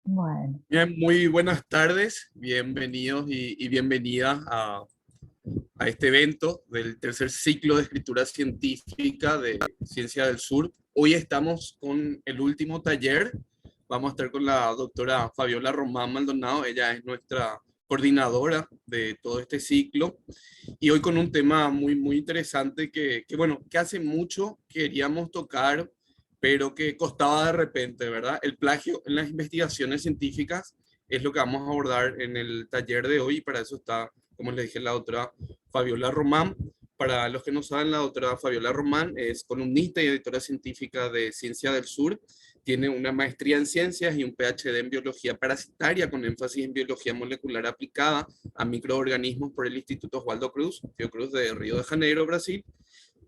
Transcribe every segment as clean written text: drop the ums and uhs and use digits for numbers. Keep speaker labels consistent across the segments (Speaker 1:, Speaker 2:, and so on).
Speaker 1: Bueno,
Speaker 2: Bien, muy buenas tardes, bienvenidos y bienvenidas a este evento del tercer ciclo de escritura científica de Ciencia del Sur. Hoy estamos con el último taller. Vamos a estar con la doctora Fabiola Román Maldonado. Ella es nuestra coordinadora de todo este ciclo y hoy con un tema muy interesante que hace mucho queríamos tocar, pero que costaba de repente, ¿verdad? El plagio en las investigaciones científicas es lo que vamos a abordar en el taller de hoy y para eso está, como les dije, la doctora Fabiola Román. Para los que no saben, la doctora Fabiola Román es columnista y editora científica de Ciencia del Sur. Tiene una maestría en ciencias y un PhD en biología parasitaria con énfasis en biología molecular aplicada a microorganismos por el Instituto Oswaldo Cruz, Fiocruz de Río de Janeiro, Brasil.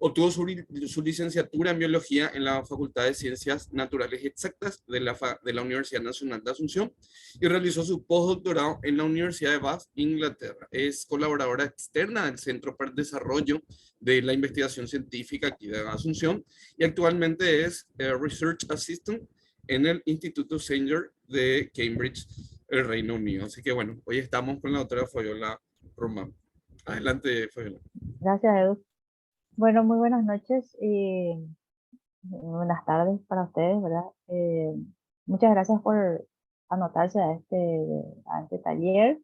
Speaker 2: Obtuvo su licenciatura en biología en la Facultad de Ciencias Naturales y Exactas de la Universidad Nacional de Asunción y realizó su postdoctorado en la Universidad de Bath, Inglaterra. Es colaboradora externa del Centro para el Desarrollo de la Investigación Científica aquí de Asunción y actualmente es Research Assistant en el Instituto Sanger de Cambridge, el Reino Unido. Así que bueno, hoy estamos con la doctora Fabiola Román. Adelante, Fabiola.
Speaker 1: gracias, Edu. Bueno, muy buenas noches y buenas tardes para ustedes, ¿verdad? Muchas gracias por anotarse a este taller,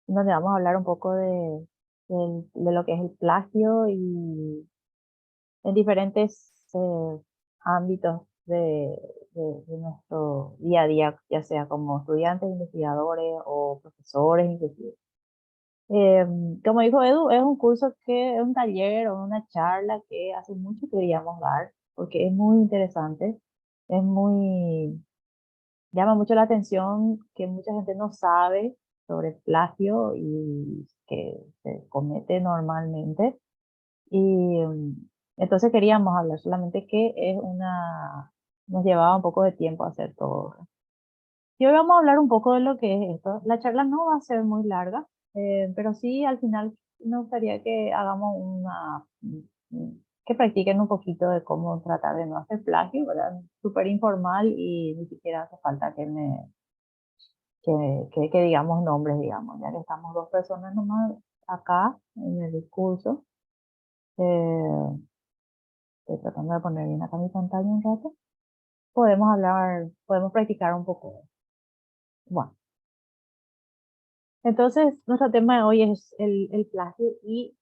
Speaker 1: donde vamos a hablar un poco de lo que es el plagio y en diferentes ámbitos de nuestro día a día, ya sea como estudiantes, investigadores o profesores, inclusive. Eh, Como dijo Edu, es un curso es un taller o una charla que hace mucho queríamos dar, porque es muy interesante, es muy, llama mucho la atención que mucha gente no sabe sobre el plagio y que se comete normalmente. Y entonces queríamos hablar, solamente que nos llevaba un poco de tiempo hacer todo, ¿verdad? Y hoy vamos a hablar un poco de lo que es esto. La charla no va a ser muy larga, pero sí al final me gustaría que hagamos que practiquen un poquito de cómo tratar de no hacer plagio, ¿verdad? Súper informal y ni siquiera hace falta que digamos nombres, digamos, ya que estamos dos personas nomás acá en el discurso. Eh, Estoy tratando de poner bien acá mi pantalla un rato. Podemos hablar, podemos practicar un poco. Bueno. Entonces, nuestro tema de hoy es el plagio y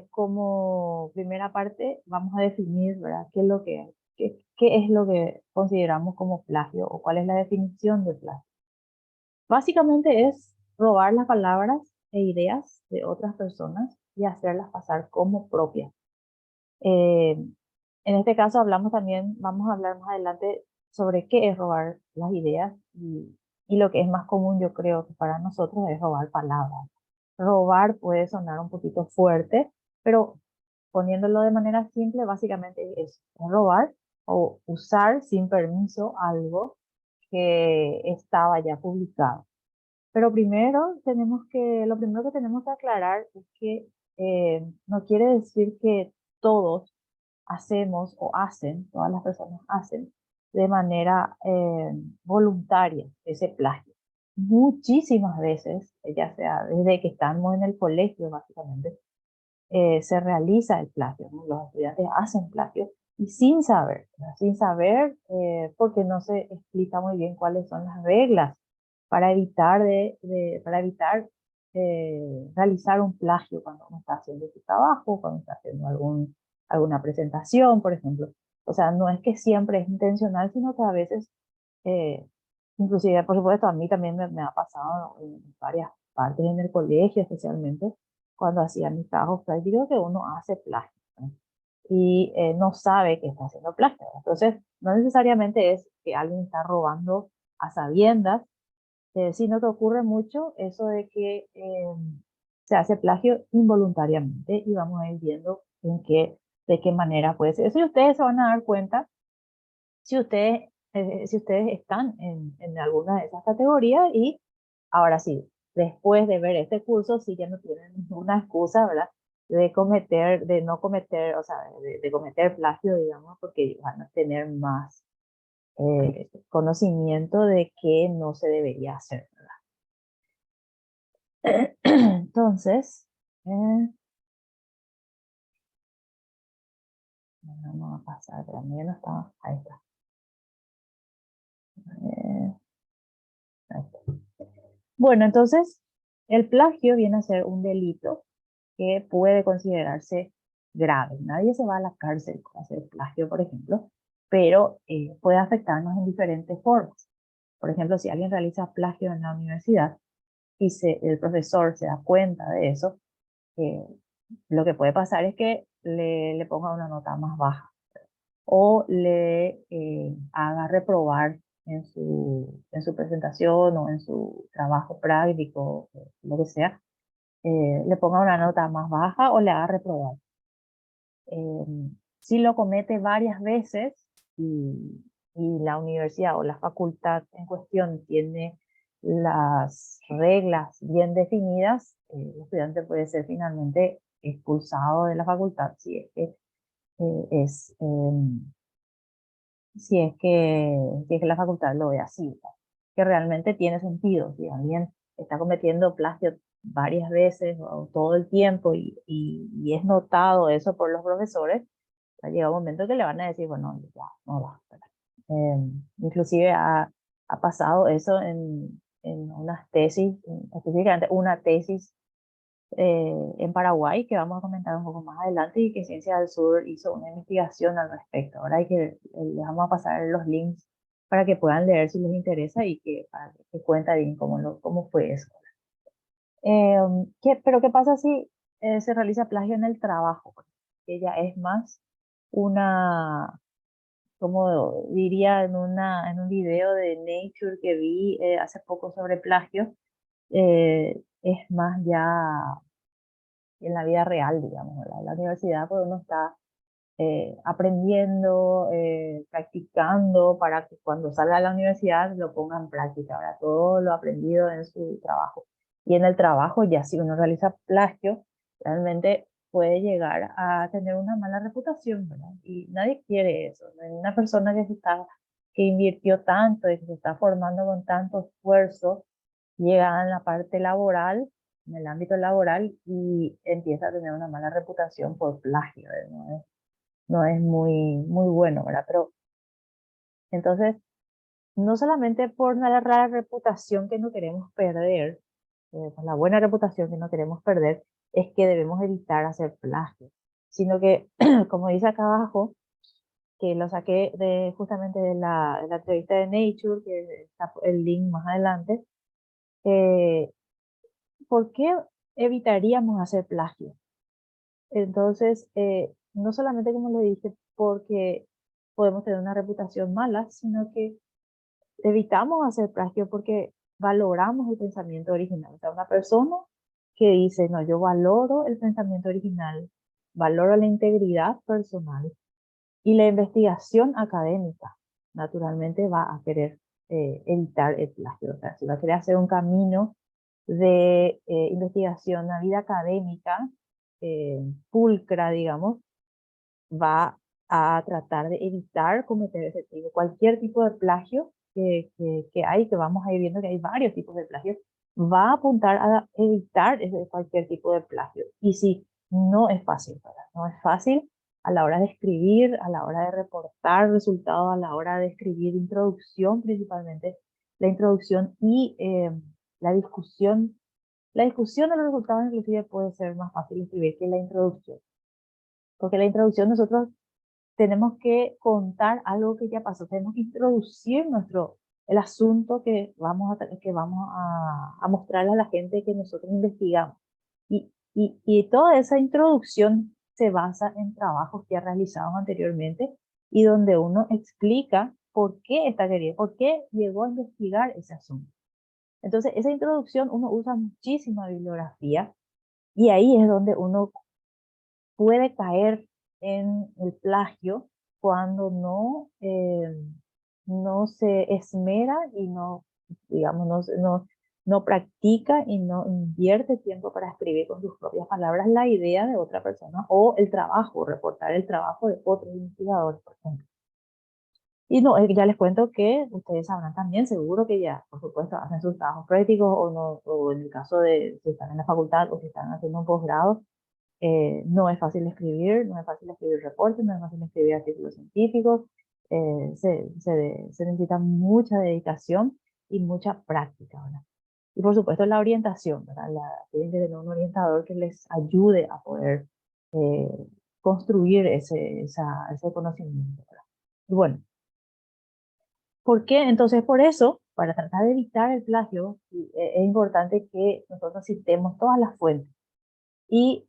Speaker 1: como primera parte vamos a definir, ¿verdad? ¿Qué es lo que consideramos como plagio o cuál es la definición de plagio? Básicamente es robar las palabras e ideas de otras personas y hacerlas pasar como propias. Eh, en este caso hablamos también, vamos a hablar más adelante sobre qué es robar las ideas y lo que es más común, yo creo que para nosotros es robar palabras. Robar puede sonar un poquito fuerte, pero poniéndolo de manera simple, básicamente es robar o usar sin permiso algo que estaba ya publicado. Pero lo primero que tenemos que aclarar es que no quiere decir que todos hacemos o hacen, todas las personas hacen de manera voluntaria ese plagio. Muchísimas veces, ya sea desde que estamos en el colegio, básicamente, se realiza el plagio, ¿no? Los estudiantes hacen plagio y sin saber, ¿no? Sin saber porque no se explica muy bien cuáles son las reglas para evitar realizar un plagio cuando uno está haciendo su trabajo, cuando está haciendo alguna presentación, por ejemplo. O sea, no es que siempre es intencional, sino que a veces, eh, inclusive, por supuesto, a mí también me ha pasado en varias partes en el colegio, especialmente cuando hacía mis trabajos prácticos, que uno hace plagio, ¿no? Y no sabe que está haciendo plagio. Entonces, no necesariamente es que alguien está robando a sabiendas, sino que ocurre mucho eso de que se hace plagio involuntariamente y vamos a ir viendo de qué manera puede ser. Eso y ustedes se van a dar cuenta si ustedes están en alguna de esas categorías y ahora sí, después de ver este curso, sí ya no tienen ninguna excusa, ¿verdad? De no cometer, o sea, de cometer plagio, digamos, porque van a tener más conocimiento de que no se debería hacer, ¿verdad? Entonces, vamos a pasar, también no está, ahí está. Ahí está. Bueno, entonces, el plagio viene a ser un delito que puede considerarse grave. Nadie se va a la cárcel por hacer plagio, por ejemplo, pero puede afectarnos en diferentes formas. Por ejemplo, si alguien realiza plagio en la universidad y el profesor se da cuenta de eso, lo que puede pasar es que le ponga una nota más baja o le haga reprobar en su presentación o en su trabajo práctico, lo que sea, le ponga una nota más baja o le haga reprobar. Si lo comete varias veces y la universidad o la facultad en cuestión tiene las reglas bien definidas, el estudiante puede ser finalmente expulsado de la facultad si es que es si es que la facultad lo ve así, ¿verdad? Que realmente tiene sentido. Si alguien está cometiendo plagio varias veces o todo el tiempo y es notado eso por los profesores, va a llegar un momento que le van a decir, bueno, ya, no va, ¿verdad? Inclusive ha pasado eso en unas tesis, específicamente una tesis en Paraguay, que vamos a comentar un poco más adelante, y que Ciencia del Sur hizo una investigación al respecto. Ahora les vamos a pasar los links para que puedan leer si les interesa y para que cuenta bien cómo fue eso. Pero ¿qué pasa si se realiza plagio en el trabajo? Que ya es más una, como diría en un video de Nature que vi hace poco sobre plagio, es más ya en la vida real, digamos, ¿verdad? En la universidad pues uno está aprendiendo, practicando para que cuando salga a la universidad lo ponga en práctica, ahora todo lo aprendido en su trabajo. Y en el trabajo ya si uno realiza plagio, realmente puede llegar a tener una mala reputación, ¿verdad? Y nadie quiere eso, ¿no? Una persona que invirtió tanto y que se está formando con tanto esfuerzo, llega en la parte laboral, en el ámbito laboral, y empieza a tener una mala reputación por plagio, ¿no? No es muy bueno, ¿verdad? Pero entonces, no solamente por la reputación que no queremos perder, por la buena reputación que no queremos perder, es que debemos evitar hacer plagio, sino que, como dice acá abajo, que lo saqué justamente de la entrevista de Nature, que está el link más adelante, eh, ¿por qué evitaríamos hacer plagio? Entonces, no solamente como le dije, porque podemos tener una reputación mala, sino que evitamos hacer plagio porque valoramos el pensamiento original. O sea, una persona que dice, no, yo valoro el pensamiento original, valoro la integridad personal y la investigación académica, naturalmente va a querer evitar el plagio. O sea, si va a querer hacer un camino de investigación, una vida académica pulcra, digamos, va a tratar de evitar cometer ese tipo, cualquier tipo de plagio que hay, que vamos a ir viendo que hay varios tipos de plagio, va a apuntar a evitar cualquier tipo de plagio. Y sí, no es fácil, ¿verdad? No es fácil a la hora de escribir, a la hora de reportar resultados, a la hora de escribir introducción principalmente, la introducción y la discusión. La discusión de los resultados inclusive puede ser más fácil escribir que la introducción, porque la introducción nosotros tenemos que contar algo que ya pasó, tenemos que introducir el asunto que vamos a mostrarle a la gente que nosotros investigamos. Y toda esa introducción se basa en trabajos ya realizados anteriormente y donde uno explica por qué llegó a investigar ese asunto. Entonces, esa introducción uno usa muchísima bibliografía y ahí es donde uno puede caer en el plagio cuando no se esmera y no, digamos, no practica y no invierte tiempo para escribir con sus propias palabras la idea de otra persona o el trabajo, reportar el trabajo de otros investigadores, por ejemplo. Y no, ya les cuento que ustedes sabrán también, seguro que ya, por supuesto, hacen sus trabajos prácticos o no, o en el caso de si están en la facultad o si están haciendo un posgrado, no es fácil escribir, no es fácil escribir reportes, no es fácil escribir artículos científicos, se necesita mucha dedicación y mucha práctica, ¿verdad? Y por supuesto la orientación, ¿verdad? Tienen que tener un orientador que les ayude a poder eh, construir ese conocimiento, ¿verdad? Y bueno, ¿por qué? Entonces, por eso, para tratar de evitar el plagio, es importante que nosotros citemos todas las fuentes. Y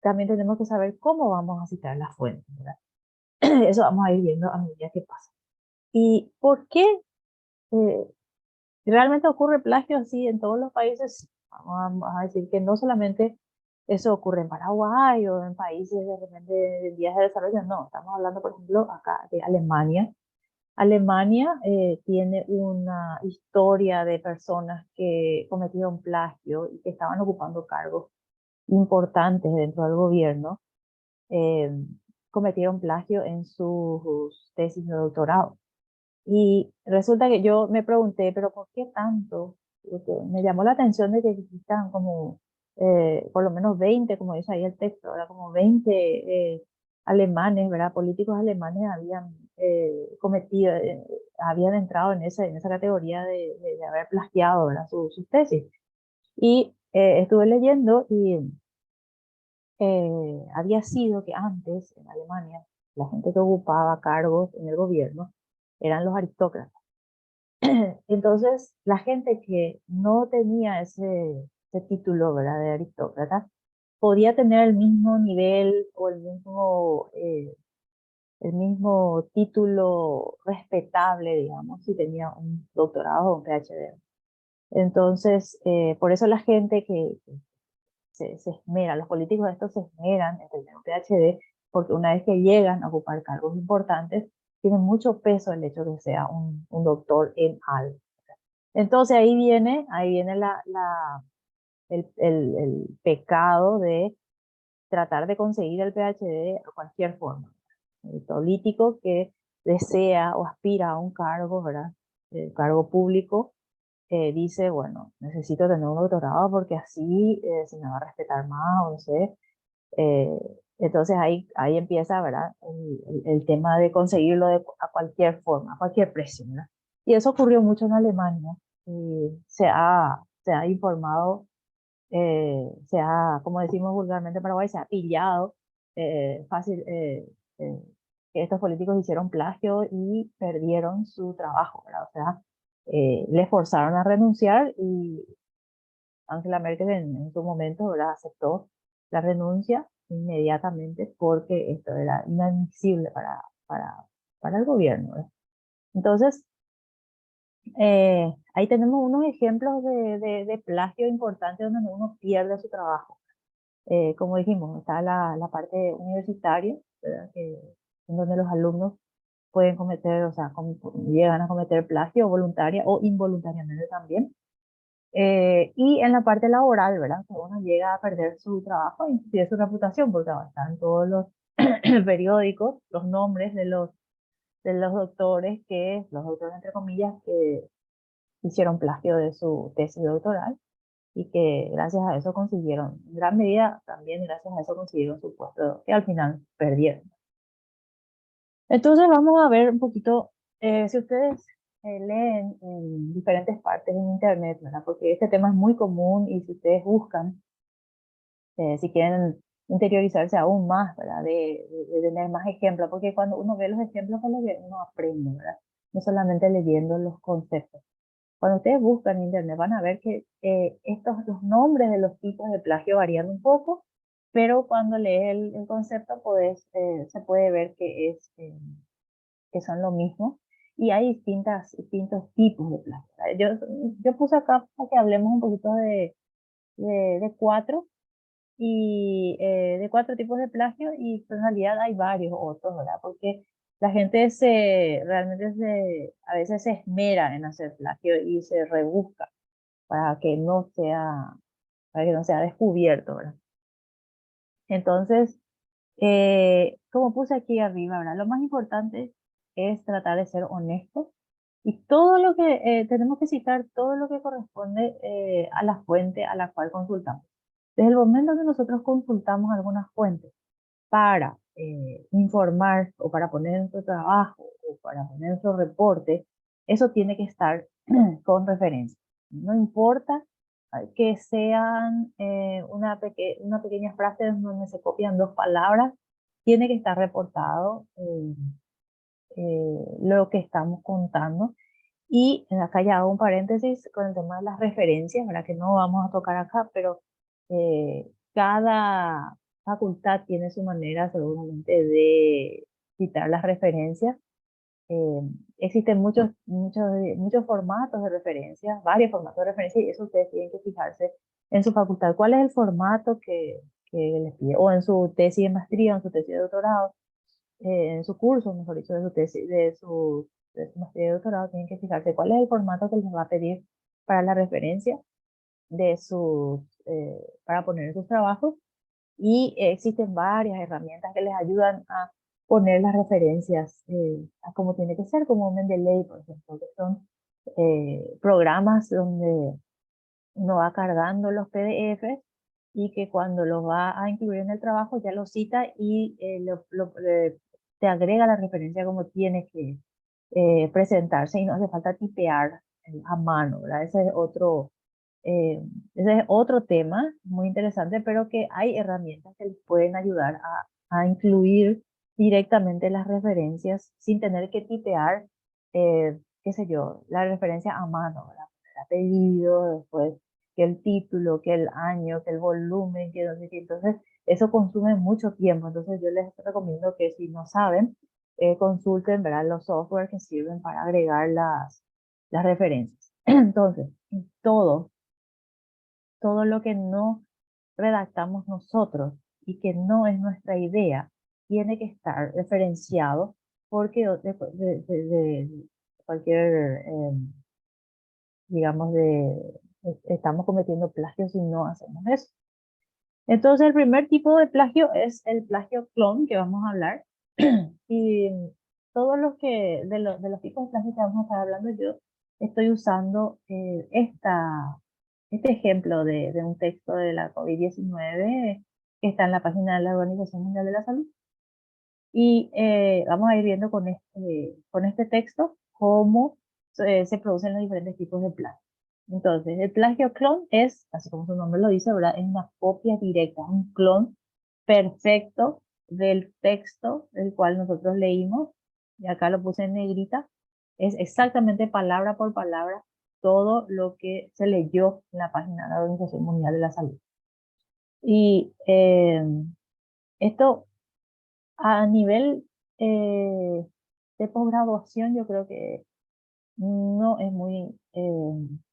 Speaker 1: también tenemos que saber cómo vamos a citar las fuentes, ¿verdad? Eso vamos a ir viendo a medida que pasa. ¿Y por qué eh, realmente ocurre plagio así en todos los países? Vamos a decir que no solamente eso ocurre en Paraguay o en países de repente de vías de desarrollo, no, estamos hablando, por ejemplo, acá de Alemania. Alemania tiene una historia de personas que cometieron plagio y que estaban ocupando cargos importantes dentro del gobierno, eh, cometieron plagio en sus tesis de doctorado. Y resulta que yo me pregunté, pero ¿por qué tanto? Porque me llamó la atención de que existan como por lo menos 20, como dice ahí el texto, ¿verdad? Como 20 alemanes, ¿verdad? Políticos alemanes habían cometido, habían entrado en esa categoría de haber plagiado, ¿verdad? Sus tesis. Y estuve leyendo y había sido que antes en Alemania la gente que ocupaba cargos en el gobierno eran los aristócratas. Entonces, la gente que no tenía ese título, ¿verdad?, de aristócrata, podía tener el mismo nivel o el mismo título respetable, digamos, si tenía un doctorado o un PhD. Entonces, por eso la gente que se esmera, los políticos de estos se esmeran en tener un PhD, porque una vez que llegan a ocupar cargos importantes, tiene mucho peso el hecho de que sea un doctor en algo. Entonces ahí viene el pecado de tratar de conseguir el PhD de cualquier forma. El político que desea o aspira a un cargo, ¿verdad? El cargo público, dice, bueno, necesito tener un doctorado porque así se me va a respetar más, o no sé. Eh, entonces ahí empieza, ¿verdad? El tema de conseguirlo a cualquier forma, a cualquier precio, ¿verdad? Y eso ocurrió mucho en Alemania. Se ha informado, como decimos vulgarmente en Paraguay, se ha pillado fácil que estos políticos hicieron plagio y perdieron su trabajo, ¿verdad? O sea, les forzaron a renunciar y Angela Merkel en su momento, ¿verdad?, aceptó la renuncia inmediatamente porque esto era inadmisible para el gobierno, ¿verdad? Entonces, ahí tenemos unos ejemplos de plagio importante donde uno pierde su trabajo. Como dijimos, está la parte universitaria, ¿verdad?, en donde los alumnos pueden cometer, o sea, llegan a cometer plagio voluntaria o involuntariamente también. Y en la parte laboral, ¿verdad? Que uno llega a perder su trabajo y pierde su reputación, porque ahora están todos los periódicos, los nombres de los doctores, los doctores entre comillas, que hicieron plagio de su tesis doctoral y que gracias a eso consiguieron, en gran medida también gracias a eso consiguieron su puesto, que al final perdieron. Entonces vamos a ver un poquito, si ustedes leen en diferentes partes en internet, ¿verdad? Porque este tema es muy común y si ustedes buscan, si quieren interiorizarse aún más, ¿verdad? De tener más ejemplos, porque cuando uno ve los ejemplos es lo que uno aprende, ¿verdad? No solamente leyendo los conceptos. Cuando ustedes buscan en internet van a ver que los nombres de los tipos de plagio varían un poco, pero cuando lees el concepto se puede ver que son lo mismo y hay distintos tipos de plagio. Yo puse acá para que hablemos un poquito de cuatro y de cuatro tipos de plagio y en realidad hay varios otros, ¿verdad? Porque la gente a veces se esmera en hacer plagio y se rebusca para que no sea, para que no sea descubierto, ¿verdad? Entonces, como puse aquí arriba, ¿verdad? Lo más importante es tratar de ser honestos y todo lo que tenemos que citar, todo lo que corresponde a la fuente a la cual consultamos. Desde el momento que nosotros consultamos alguna fuente para informar o para poner en nuestro trabajo o para poner en nuestro reporte, eso tiene que estar con referencia. No importa que sean una pequeña frase donde se copian dos palabras, tiene que estar reportado lo que estamos contando. Y acá ya hago un paréntesis con el tema de las referencias, ¿verdad? Que no vamos a tocar acá, pero cada facultad tiene su manera seguramente de citar las referencias. Eh, Existen muchos formatos de referencias, varios formatos de referencia, y eso ustedes tienen que fijarse en su facultad. ¿Cuál es el formato que les pide? O en su tesis de maestría, o en su tesis de doctorado, en su curso, mejor dicho, de su tesis, de su maestría y doctorado, tienen que fijarse cuál es el formato que les va a pedir para la referencia de para poner en sus trabajos. Y existen varias herramientas que les ayudan a poner las referencias a como tiene que ser, como Mendeley, por ejemplo, que son programas donde uno va cargando los PDFs y que cuando los va a incluir en el trabajo ya lo cita y te agrega la referencia como tiene que presentarse y no hace falta tipear a mano, ¿verdad? Eh, ese es otro tema muy interesante, pero que hay herramientas que les pueden ayudar a incluir directamente las referencias sin tener que tipear, qué sé yo, la referencia a mano, ¿verdad? Apellido, después que el título, que el año, que el volumen, que no sé qué. Entonces, eso consume mucho tiempo. Entonces, yo les recomiendo que si no saben, consulten, ¿verdad? Los software que sirven para agregar las referencias. Entonces, todo lo que no redactamos nosotros y que no es nuestra idea, tiene que estar referenciado porque de cualquier, digamos, estamos cometiendo plagio si no hacemos eso. Entonces, el primer tipo de plagio es el plagio clon, que vamos a hablar. Y todos de los tipos de plagio que vamos a estar hablando, yo estoy usando este ejemplo de un texto de la COVID-19 que está en la página de la Organización Mundial de la Salud. Y vamos a ir viendo con este texto cómo se producen los diferentes tipos de plagio. Entonces, el plagio clon es, así como su nombre lo dice, ¿verdad? Es una copia directa, un clon perfecto del texto del cual nosotros leímos, y acá lo puse en negrita, es exactamente palabra por palabra todo lo que se leyó en la página de la Organización Mundial de la Salud. Y esto a nivel de posgraduación yo creo que no es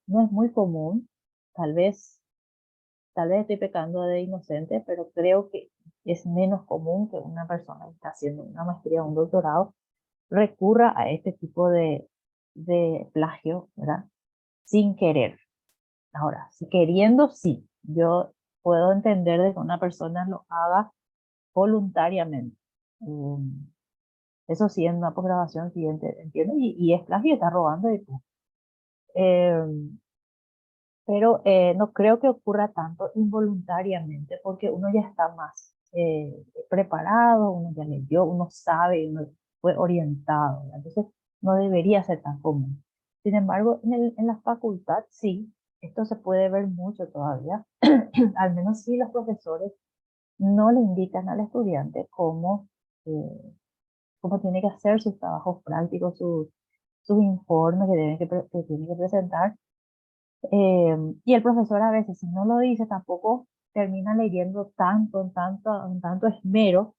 Speaker 1: no es muy común. Tal vez, tal vez estoy pecando de inocente, pero creo que es menos común que una persona que está haciendo una maestría o un doctorado recurra a este tipo de plagio, ¿verdad? Sin querer. Ahora, si queriendo, sí. Yo puedo entender de que una persona lo haga voluntariamente. Eso sí, en una posgrabación sí entiendo, y es plagio, está robando de tú. Eh, pero no creo que ocurra tanto involuntariamente porque uno ya está más preparado, uno ya leyó, uno sabe, uno fue orientado, ¿verdad? Entonces no debería ser tan común. Sin embargo, en la facultad sí, esto se puede ver mucho todavía, al menos si los profesores no le indican al estudiante cómo tiene que hacer sus trabajos prácticos, sus informes que tiene que presentar. Y el profesor a veces, si no lo dice, tampoco termina leyendo en tanto esmero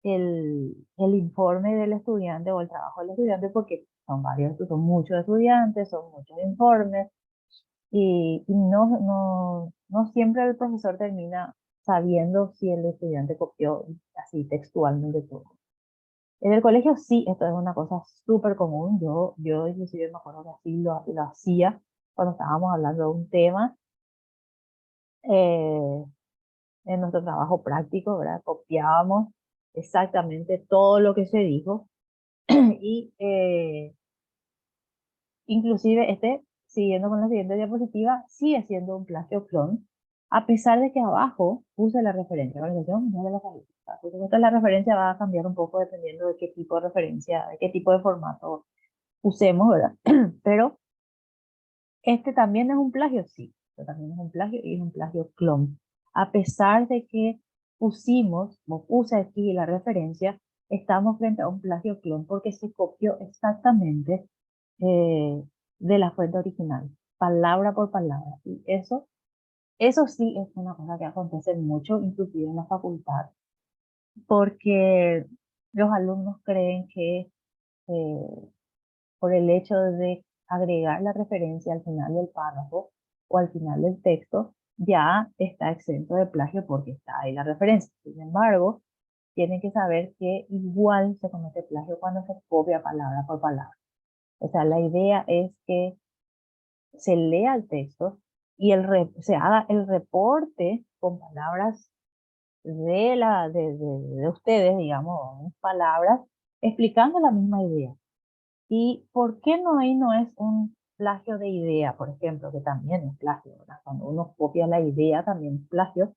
Speaker 1: el informe del estudiante o el trabajo del estudiante, porque son muchos estudiantes, son muchos informes, y no siempre el profesor termina sabiendo si el estudiante copió así textualmente todo. En el colegio sí, esto es una cosa súper común. Yo inclusive me acuerdo que así lo hacía cuando estábamos hablando de un tema eh, en nuestro trabajo práctico, ¿verdad? Copiábamos exactamente todo lo que se dijo Y inclusive siguiendo con la siguiente diapositiva, sigue siendo un plagio clon, a pesar de que abajo puse la referencia. Organización Mundial de la Salud. Por supuesto, la referencia va a cambiar un poco dependiendo de qué tipo de referencia, de qué tipo de formato usemos, ¿verdad? Pero este también es un plagio, sí. Este también es un plagio y es un plagio clon. A pesar de que como puse aquí la referencia, estamos frente a un plagio clon porque se copió exactamente eh, de la fuente original, palabra por palabra. Y eso sí es una cosa que acontece mucho, inclusive en la facultad, porque los alumnos creen que por el hecho de agregar la referencia al final del párrafo o al final del texto, ya está exento de plagio porque está ahí la referencia. Sin embargo, tienen que saber que igual se comete plagio cuando se copia palabra por palabra. O sea, la idea es que se lea el texto y se haga el reporte con palabras de ustedes, digamos, palabras, explicando la misma idea. ¿Y por qué no ahí no es un plagio de idea, por ejemplo, que también es plagio, ¿verdad? Cuando uno copia la idea también es plagio.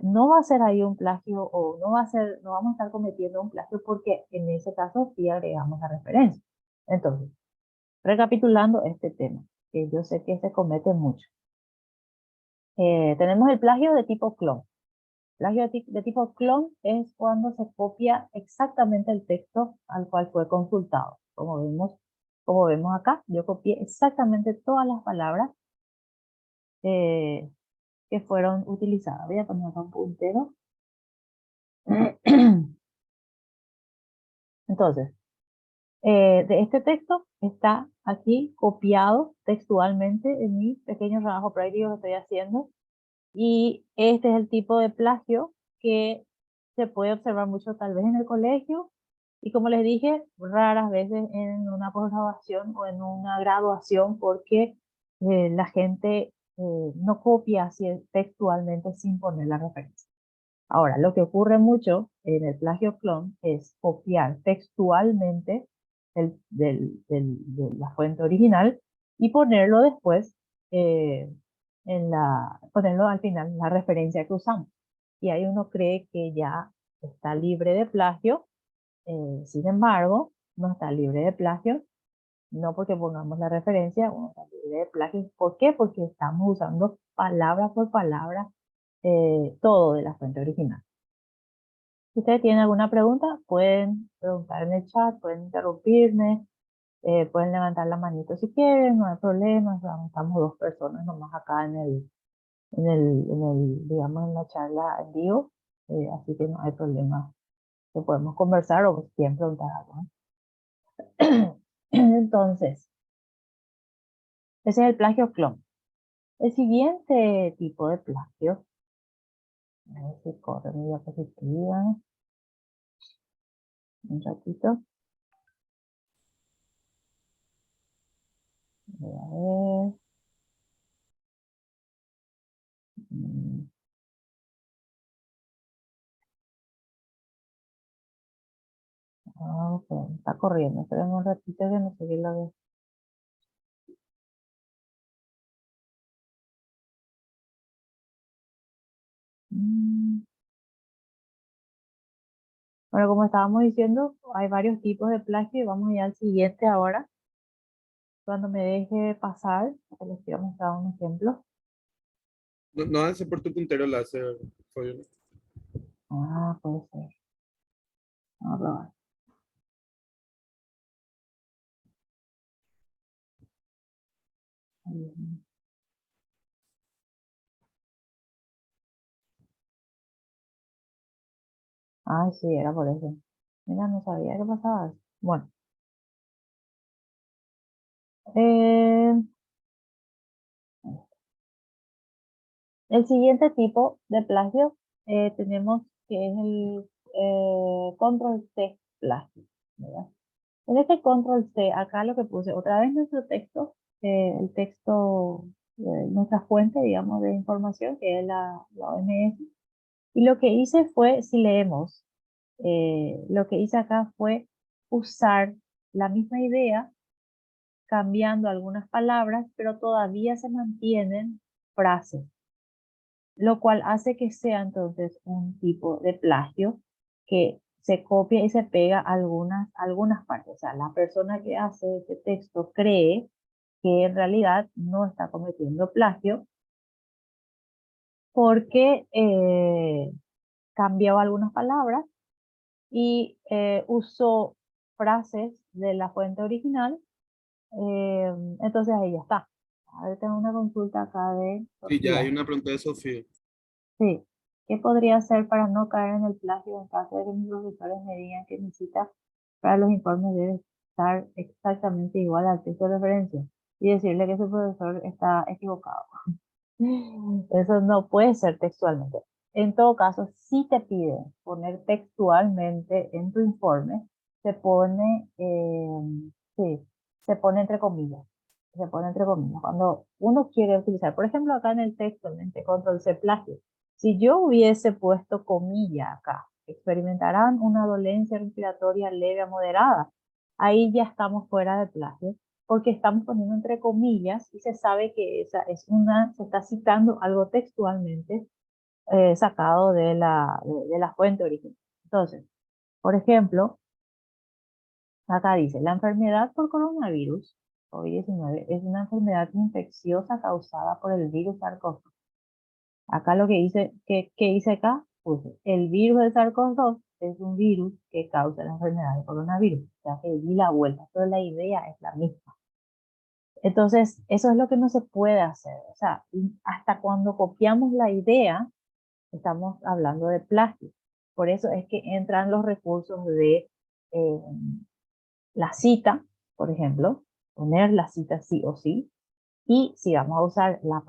Speaker 1: No va a ser ahí un plagio o no vamos a estar cometiendo un plagio porque en ese caso sí agregamos la referencia. Entonces, recapitulando este tema, que yo sé que se comete mucho. Tenemos el plagio de tipo clon. Plagio de tipo clon es cuando se copia exactamente el texto al cual fue consultado. Como vemos acá, yo copié exactamente todas las palabras eh, que fueron utilizadas. Voy a poner acá un puntero. Entonces, de este texto está aquí copiado textualmente en mi pequeño trabajo práctico que estoy haciendo. Y este es el tipo de plagio que se puede observar mucho tal vez en el colegio y como les dije, raras veces en una posgraduación o en una graduación porque la gente no copia así textualmente sin poner la referencia. Ahora, lo que ocurre mucho en el plagio clon es copiar textualmente de la fuente original y ponerlo después eh, ponerlo al final en la referencia que usamos. Y ahí uno cree que ya está libre de plagio, sin embargo, no está libre de plagio, no porque pongamos la referencia, uno está libre de plagio. ¿Por qué? Porque estamos usando palabra por palabra todo de la fuente original. Si ustedes tienen alguna pregunta, pueden preguntar en el chat, pueden interrumpirme, pueden levantar la manito si quieren, no hay problema, estamos dos personas nomás acá digamos, en la charla en vivo, así que no hay problema, que podemos conversar o si quieren preguntar algo, ¿no? Entonces, ese es el plagio clon. El siguiente tipo de plagio, a ver si corre mi diapositiva, un ratito. Voy a ver. Mm, ok, está corriendo, esperen un ratito que no sé qué la vez. Bueno, como estábamos diciendo, hay varios tipos de plagio y vamos a ir al siguiente ahora. Cuando me deje pasar, les quiero mostrar un ejemplo.
Speaker 2: No, no avance por tu puntero láser, Fabiola.
Speaker 1: Ah, puede ser. Vamos a probar. Ahí. Ay, sí, era por eso. Mira, no sabía que pasaba eso. Bueno, eh, el siguiente tipo de plagio tenemos que es el control C plagio, ¿verdad? En este control C, acá lo que puse, otra vez nuestro texto, el texto, nuestra fuente, digamos, de información, que es la OMS. Y lo que hice fue, si leemos, lo que hice acá fue usar la misma idea, cambiando algunas palabras, pero todavía se mantienen frases, lo cual hace que sea entonces un tipo de plagio que se copia y se pega algunas partes. O sea, la persona que hace este texto cree que en realidad no está cometiendo plagio porque cambió algunas palabras y usó frases de la fuente original. Entonces ahí ya está. A ver, tengo una consulta acá de
Speaker 2: Sí, ya hay
Speaker 1: Sofía.
Speaker 2: una pregunta de Sofía.
Speaker 1: Sí. ¿Qué podría hacer para no caer en el plagio en caso de que mis profesores me digan que mi cita para los informes debe estar exactamente igual al texto de referencia y decirle que su profesor está equivocado? Eso no puede ser textualmente. En todo caso, si te piden poner textualmente en tu informe, se pone, sí, se pone entre comillas. Se pone entre comillas. Cuando uno quiere utilizar, por ejemplo, acá en el texto, en este control C plagio, si yo hubiese puesto comilla acá, experimentarán una dolencia respiratoria leve a moderada, ahí ya estamos fuera de plagio porque estamos poniendo entre comillas y se sabe que esa es se está citando algo textualmente sacado de la fuente original. Entonces, por ejemplo, acá dice, la enfermedad por coronavirus, COVID-19, es una enfermedad infecciosa causada por el virus SARS-CoV. Acá lo que dice, ¿qué dice acá? Puse, el virus de SARS-CoV-2 es un virus que causa la enfermedad de coronavirus. O sea, que di la vuelta, pero la idea es la misma. Entonces, eso es lo que no se puede hacer. O sea, hasta cuando copiamos la idea, estamos hablando de plagio. Por eso es que entran los recursos de eh, la cita, por ejemplo, poner la cita sí o sí. Y si vamos a usar las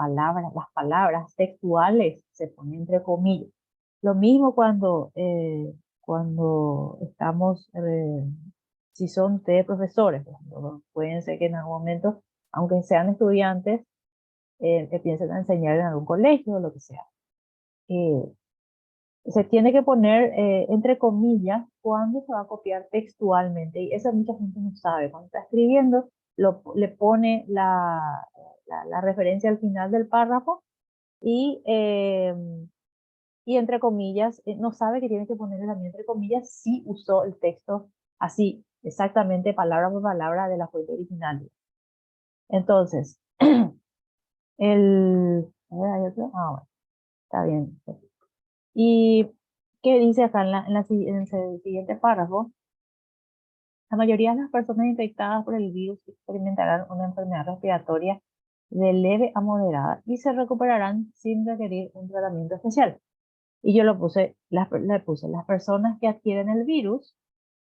Speaker 1: palabras textuales, se pone entre comillas. Lo mismo cuando estamos, si son de profesores, por ejemplo, pueden ser que en algún momento, aunque sean estudiantes, que piensen a enseñar en algún colegio o lo que sea. Se tiene que poner entre comillas cuando se va a copiar textualmente, y eso mucha gente no sabe. Cuando está escribiendo, le pone la referencia al final del párrafo y entre comillas, no sabe que tiene que ponerle también entre comillas si usó el texto así, exactamente palabra por palabra de la fuente original. Entonces, a ver, ¿hay otro? Ah, bueno, está bien. ¿Y qué dice acá en el siguiente párrafo? La mayoría de las personas infectadas por el virus experimentarán una enfermedad respiratoria de leve a moderada y se recuperarán sin requerir un tratamiento especial. Y yo le puse las personas que adquieren el virus,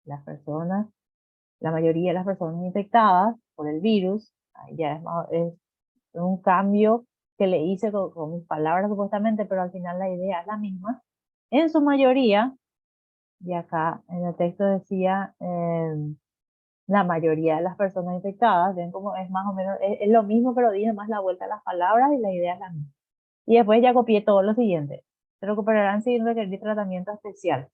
Speaker 1: la mayoría de las personas infectadas por el virus, ahí ya es un cambio que le hice con mis palabras supuestamente, pero al final la idea es la misma. En su mayoría, y acá en el texto decía, la mayoría de las personas infectadas, ven como es más o menos, es lo mismo, pero di más la vuelta a las palabras y la idea es la misma. Y después ya copié todo lo siguiente. Se recuperarán sin requerir tratamiento especial.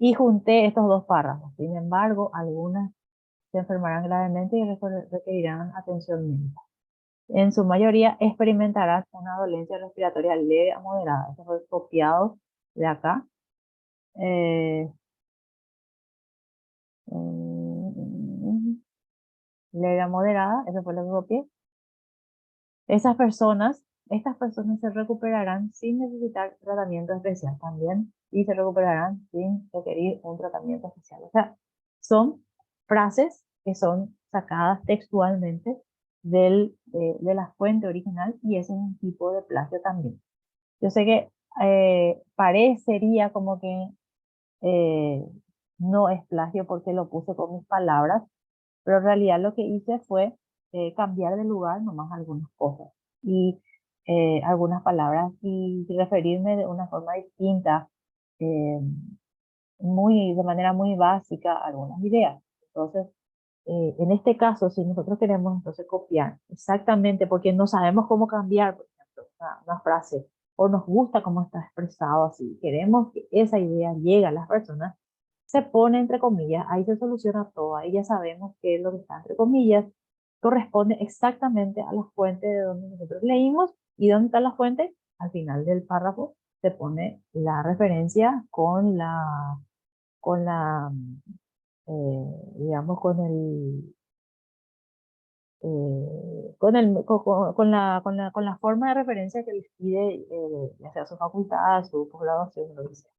Speaker 1: Y junté estos dos párrafos. Sin embargo, algunas se enfermarán gravemente y requerirán atención médica. En su mayoría experimentarán una dolencia respiratoria leve a moderada. Eso fue copiado de acá. Eh, mm, Leve a moderada, eso fue lo que copié. Estas personas se recuperarán sin necesitar tratamiento especial también y se recuperarán sin requerir un tratamiento especial. O sea, son frases que son sacadas textualmente de la fuente original y ese es un tipo de plagio también. Yo sé que parecería como que eh, no es plagio porque lo puse con mis palabras, pero en realidad lo que hice fue cambiar de lugar nomás algunas cosas y algunas palabras y referirme de una forma distinta, eh, de manera muy básica a algunas ideas. Entonces, en este caso, si nosotros queremos entonces copiar exactamente porque no sabemos cómo cambiar, por ejemplo, una frase o nos gusta cómo está expresado así, queremos que esa idea llegue a las personas, se pone entre comillas, ahí se soluciona todo, ahí ya sabemos qué es lo que está entre comillas, corresponde exactamente a la fuente de donde nosotros leímos. ¿Y dónde está la fuente? Al final del párrafo se pone la referencia con la, digamos, con la forma de referencia que les pide, ya sea su facultad, su posgraduación, lo que sea.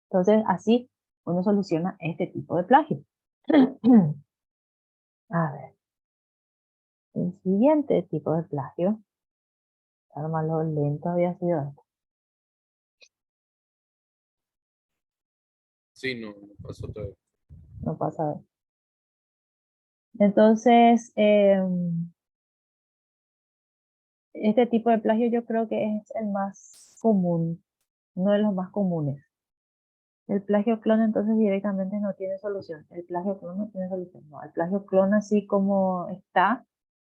Speaker 1: Entonces, así uno soluciona este tipo de plagio. A ver, el siguiente tipo de plagio, armarlo lento había sido esto.
Speaker 2: Sí, no, no pasó todavía.
Speaker 1: No pasa. Entonces, este tipo de plagio yo creo que es el más común, uno de los más comunes. El plagio clon entonces directamente no tiene solución. El plagio clon no tiene solución. No, el plagio clon así como está,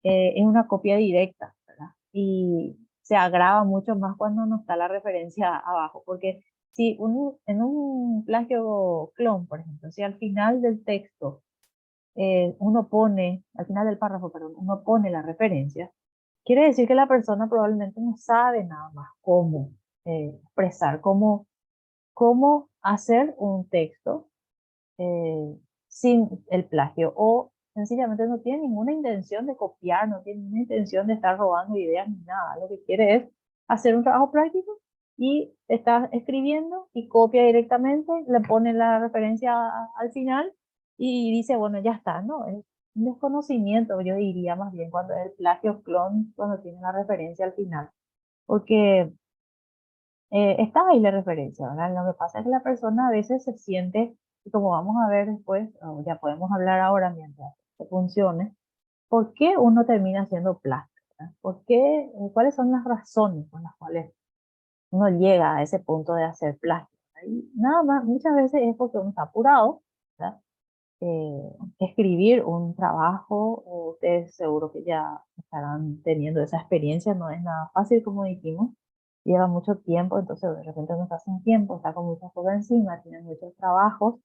Speaker 1: es una copia directa, ¿verdad? Y se agrava mucho más cuando no está la referencia abajo, porque si en un plagio clon, por ejemplo, si al final del texto uno pone, al final del párrafo, perdón, uno pone la referencia, quiere decir que la persona probablemente no sabe nada más cómo expresar, cómo hacer un texto sin el plagio o sencillamente no tiene ninguna intención de copiar, no tiene ninguna intención de estar robando ideas ni nada. Lo que quiere es hacer un trabajo práctico y está escribiendo y copia directamente, le pone la referencia al final y dice, bueno, ya está, ¿no? Es un desconocimiento, yo diría más bien, cuando es el plagio clon, cuando tiene la referencia al final. Porque está ahí la referencia, ¿verdad? Lo que pasa es que la persona a veces se siente, y como vamos a ver después, o ya podemos hablar ahora mientras se funcione, ¿por qué uno termina haciendo plástico? ¿Verdad? ¿Por qué, cuáles son las razones por las cuales uno llega a ese punto de hacer plástico? Y nada más, muchas veces es porque uno está apurado, ¿verdad? Escribir un trabajo, ustedes seguro que ya estarán teniendo esa experiencia, no es nada fácil como dijimos, lleva mucho tiempo, entonces de repente no está sin tiempo, está con muchas cosas encima, tiene muchos trabajos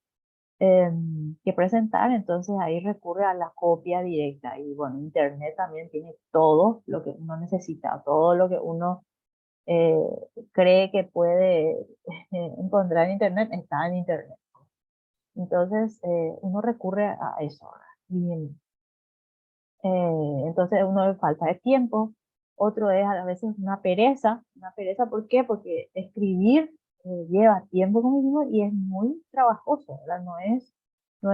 Speaker 1: que presentar, entonces ahí recurre a la copia directa y bueno, Internet también tiene todo lo que uno necesita, todo lo que uno eh, cree que puede encontrar en Internet está en Internet. Entonces, uno recurre a eso. ¿Verdad? Y entonces, uno es falta de tiempo, otro es a veces una pereza, ¿por qué? Porque escribir lleva tiempo, como digo, y es muy trabajoso, ¿verdad? No es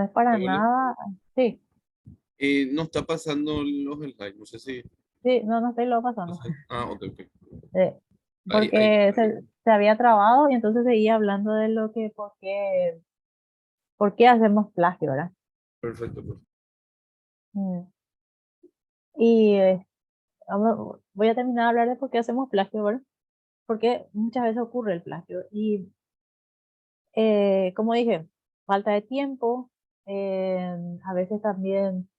Speaker 1: para
Speaker 2: Paola,
Speaker 1: nada, sí,
Speaker 2: no está pasando los slides, no sé si...
Speaker 1: sí, no, no estoy lo
Speaker 2: no
Speaker 1: pasando,
Speaker 2: sé. Ah, ok, ok.
Speaker 1: eh,
Speaker 2: Ahí,
Speaker 1: porque se había trabado y entonces seguía hablando de lo que, por qué hacemos plagio, ¿verdad?
Speaker 2: perfecto, perfecto.
Speaker 1: Mm. Y voy a terminar de hablar de por qué hacemos plagio, ¿verdad? Porque muchas veces ocurre el plagio. Y como dije, falta de tiempo, a veces también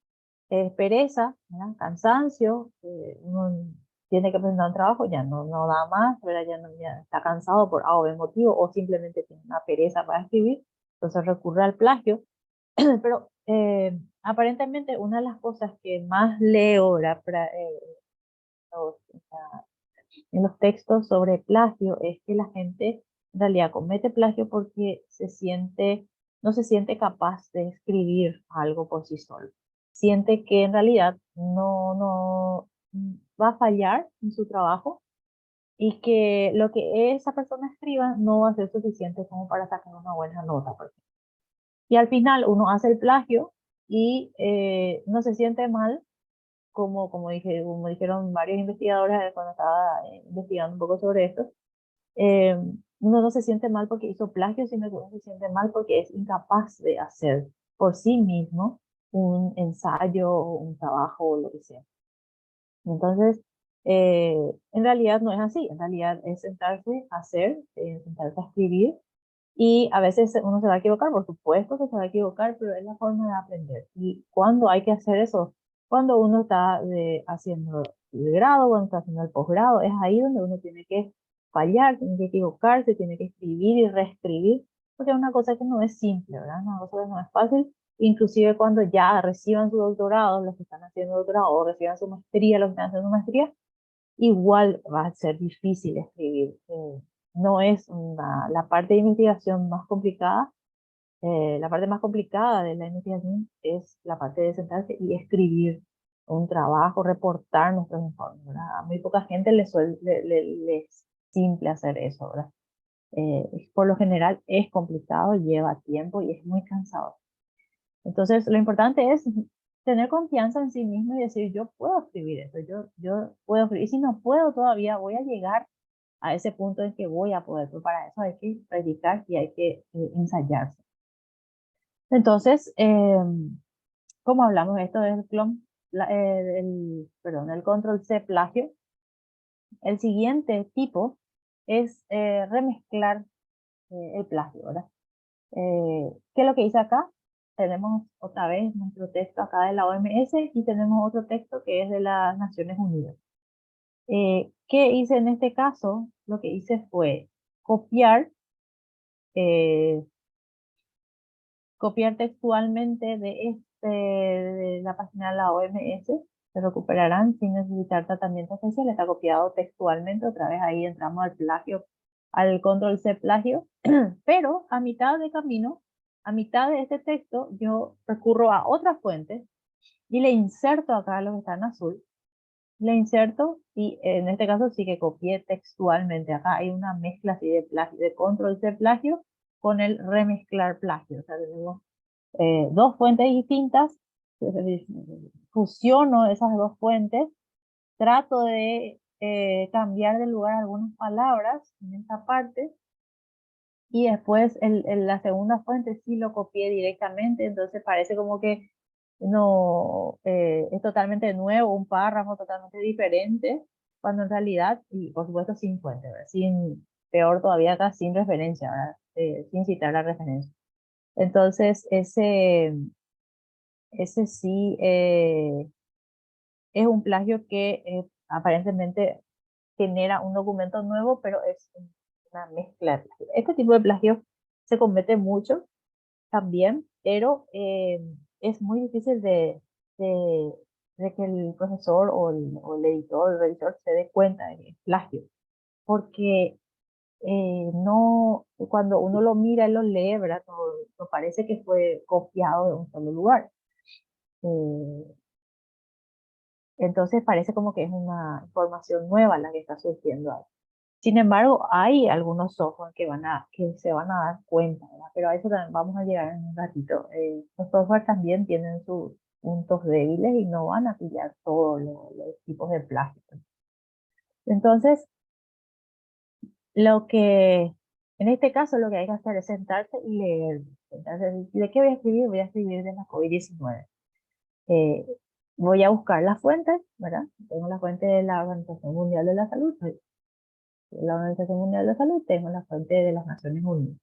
Speaker 1: pereza, ¿verdad? Cansancio, uno tiene que presentar un trabajo, ya no da más, ¿verdad? Ya está cansado por A o B motivo, o simplemente tiene una pereza para escribir, entonces recurre al plagio. Pero aparentemente una de las cosas que más leo, ¿verdad? Los, en los textos sobre plagio es que la gente en realidad comete plagio porque no se siente capaz de escribir algo por sí solo. Siente que en realidad no va a fallar en su trabajo y que lo que esa persona escriba no va a ser suficiente como para sacar una buena nota. Por ejemplo. Y al final uno hace el plagio y no se siente mal como dijeron varios investigadores cuando estaba investigando un poco sobre esto, eh, uno no se siente mal porque hizo plagio, sino que uno se siente mal porque es incapaz de hacer por sí mismo un ensayo, un trabajo o lo que sea. Entonces, en realidad no es así, en realidad es sentarse a hacer, sentarse a escribir y a veces uno se va a equivocar, por supuesto que se va a equivocar, pero es la forma de aprender. Y cuando hay que hacer eso, cuando uno está haciendo el grado, cuando está haciendo el posgrado, es ahí donde uno tiene que fallar, tiene que equivocarse, tiene que escribir y reescribir porque es una cosa que no es simple, ¿verdad? Una cosa que no es fácil, inclusive cuando ya reciban su doctorado, los que están haciendo doctorado, o reciban su maestría, los que están haciendo maestría, igual va a ser difícil escribir. No es la parte de investigación más complicada. La parte más complicada de la investigación es la parte de sentarse y escribir un trabajo, reportar nuestros informes, ¿verdad? A muy poca gente le es simple hacer eso, ¿verdad? Por lo general es complicado, lleva tiempo y es muy cansado. Entonces, lo importante es tener confianza en sí mismo y decir, yo puedo escribir esto, yo puedo escribir. Y si no puedo todavía, voy a llegar a ese punto en que voy a poder, pero para eso hay que practicar y hay que ensayarse. Entonces, como hablamos, esto es el control C plagio. El siguiente tipo es remezclar el plagio, ¿verdad? ¿Qué es lo que hice acá? Tenemos otra vez nuestro texto acá de la OMS y tenemos otro texto que es de las Naciones Unidas. ¿Qué hice en este caso? Lo que hice fue copiar, eh, copiar textualmente de la página de la OMS. Se recuperarán sin necesitar tratamiento especial. Está copiado textualmente. Otra vez ahí entramos al plagio, al control C plagio. Pero a mitad de camino, a mitad de este texto, yo recurro a otra fuente y le inserto acá lo que está en azul. Le inserto y en este caso sí que copié textualmente. Acá hay una mezcla así de plagio, de control C plagio con el remezclar plagio. O sea, tenemos dos fuentes distintas, fusiono esas dos fuentes, trato de cambiar de lugar algunas palabras en esta parte y después la segunda fuente sí lo copié directamente, entonces parece como que no es totalmente nuevo, un párrafo totalmente diferente, cuando en realidad, y por supuesto sin fuente, ¿verdad? Sin, peor todavía acá, sin referencia, ¿verdad? Sin citar la referencia. Entonces, ese sí es un plagio que aparentemente genera un documento nuevo, pero es una mezcla de plagio. Este tipo de plagio se comete mucho también, pero es muy difícil de, de que el profesor o el editor, el revisor se dé cuenta de que es plagio, porque no, cuando uno lo mira y lo lee, ¿verdad? No parece que fue copiado de un solo lugar. Eh, entonces parece como que es una información nueva la que está surgiendo ahí. Sin embargo, hay algunos software que se van a dar cuenta, ¿verdad? Pero a eso también vamos a llegar en un ratito. Los software también tienen sus puntos débiles y no van a pillar todos los tipos de plagio. Entonces, en este caso, lo que hay que hacer es sentarse y leer. Entonces, ¿de qué voy a escribir? Voy a escribir de la COVID-19. Eh, Voy a buscar las fuentes, ¿verdad? Tengo la fuente de la Organización Mundial de la Salud, la Organización Mundial de la Salud, tengo la fuente de las Naciones Unidas.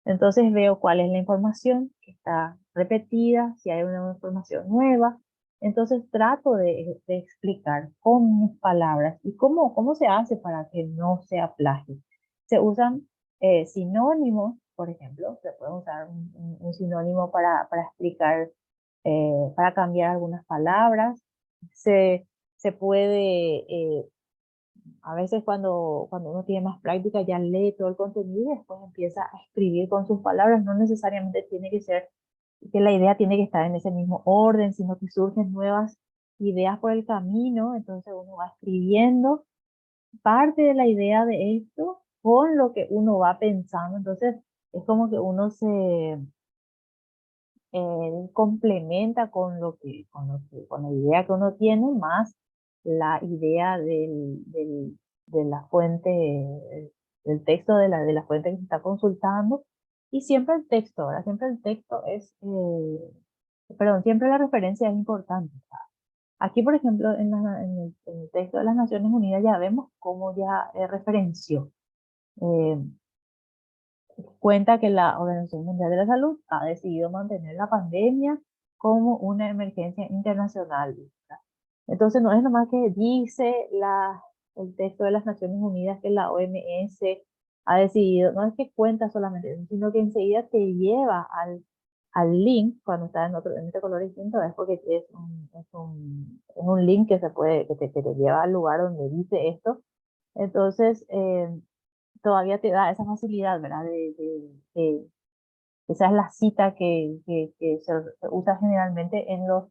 Speaker 1: Entonces veo cuál es la información que está repetida, si hay una información nueva. Entonces trato de explicar con mis palabras y cómo se hace para que no sea plagio. Se usan sinónimos, por ejemplo, se puede usar un sinónimo para explicar, para cambiar algunas palabras. Se puede a veces cuando uno tiene más práctica ya lee todo el contenido y después empieza a escribir con sus palabras. No necesariamente tiene que ser que la idea tiene que estar en ese mismo orden, sino que surgen nuevas ideas por el camino. Entonces uno va escribiendo parte de la idea de esto con lo que uno va pensando. Entonces es como que uno se complementa con la idea que uno tiene, más la idea de la fuente, del texto de la fuente que se está consultando, y siempre el texto, ¿verdad? Siempre el texto perdón, siempre la referencia es importante. Aquí, por ejemplo, en el texto de las Naciones Unidas ya vemos cómo ya referenció. Eh, Cuenta que la Organización Mundial de la Salud ha decidido mantener la pandemia como una emergencia internacional, ¿verdad? Entonces no es nomás que dice el texto de las Naciones Unidas que la OMS ha decidido, no es que cuenta solamente, sino que enseguida te lleva al link cuando está en este color distinto, es porque es un link que se puede, que te lleva al lugar donde dice esto. Entonces, todavía te da esa facilidad, ¿verdad? Esa es la cita que se usa generalmente en los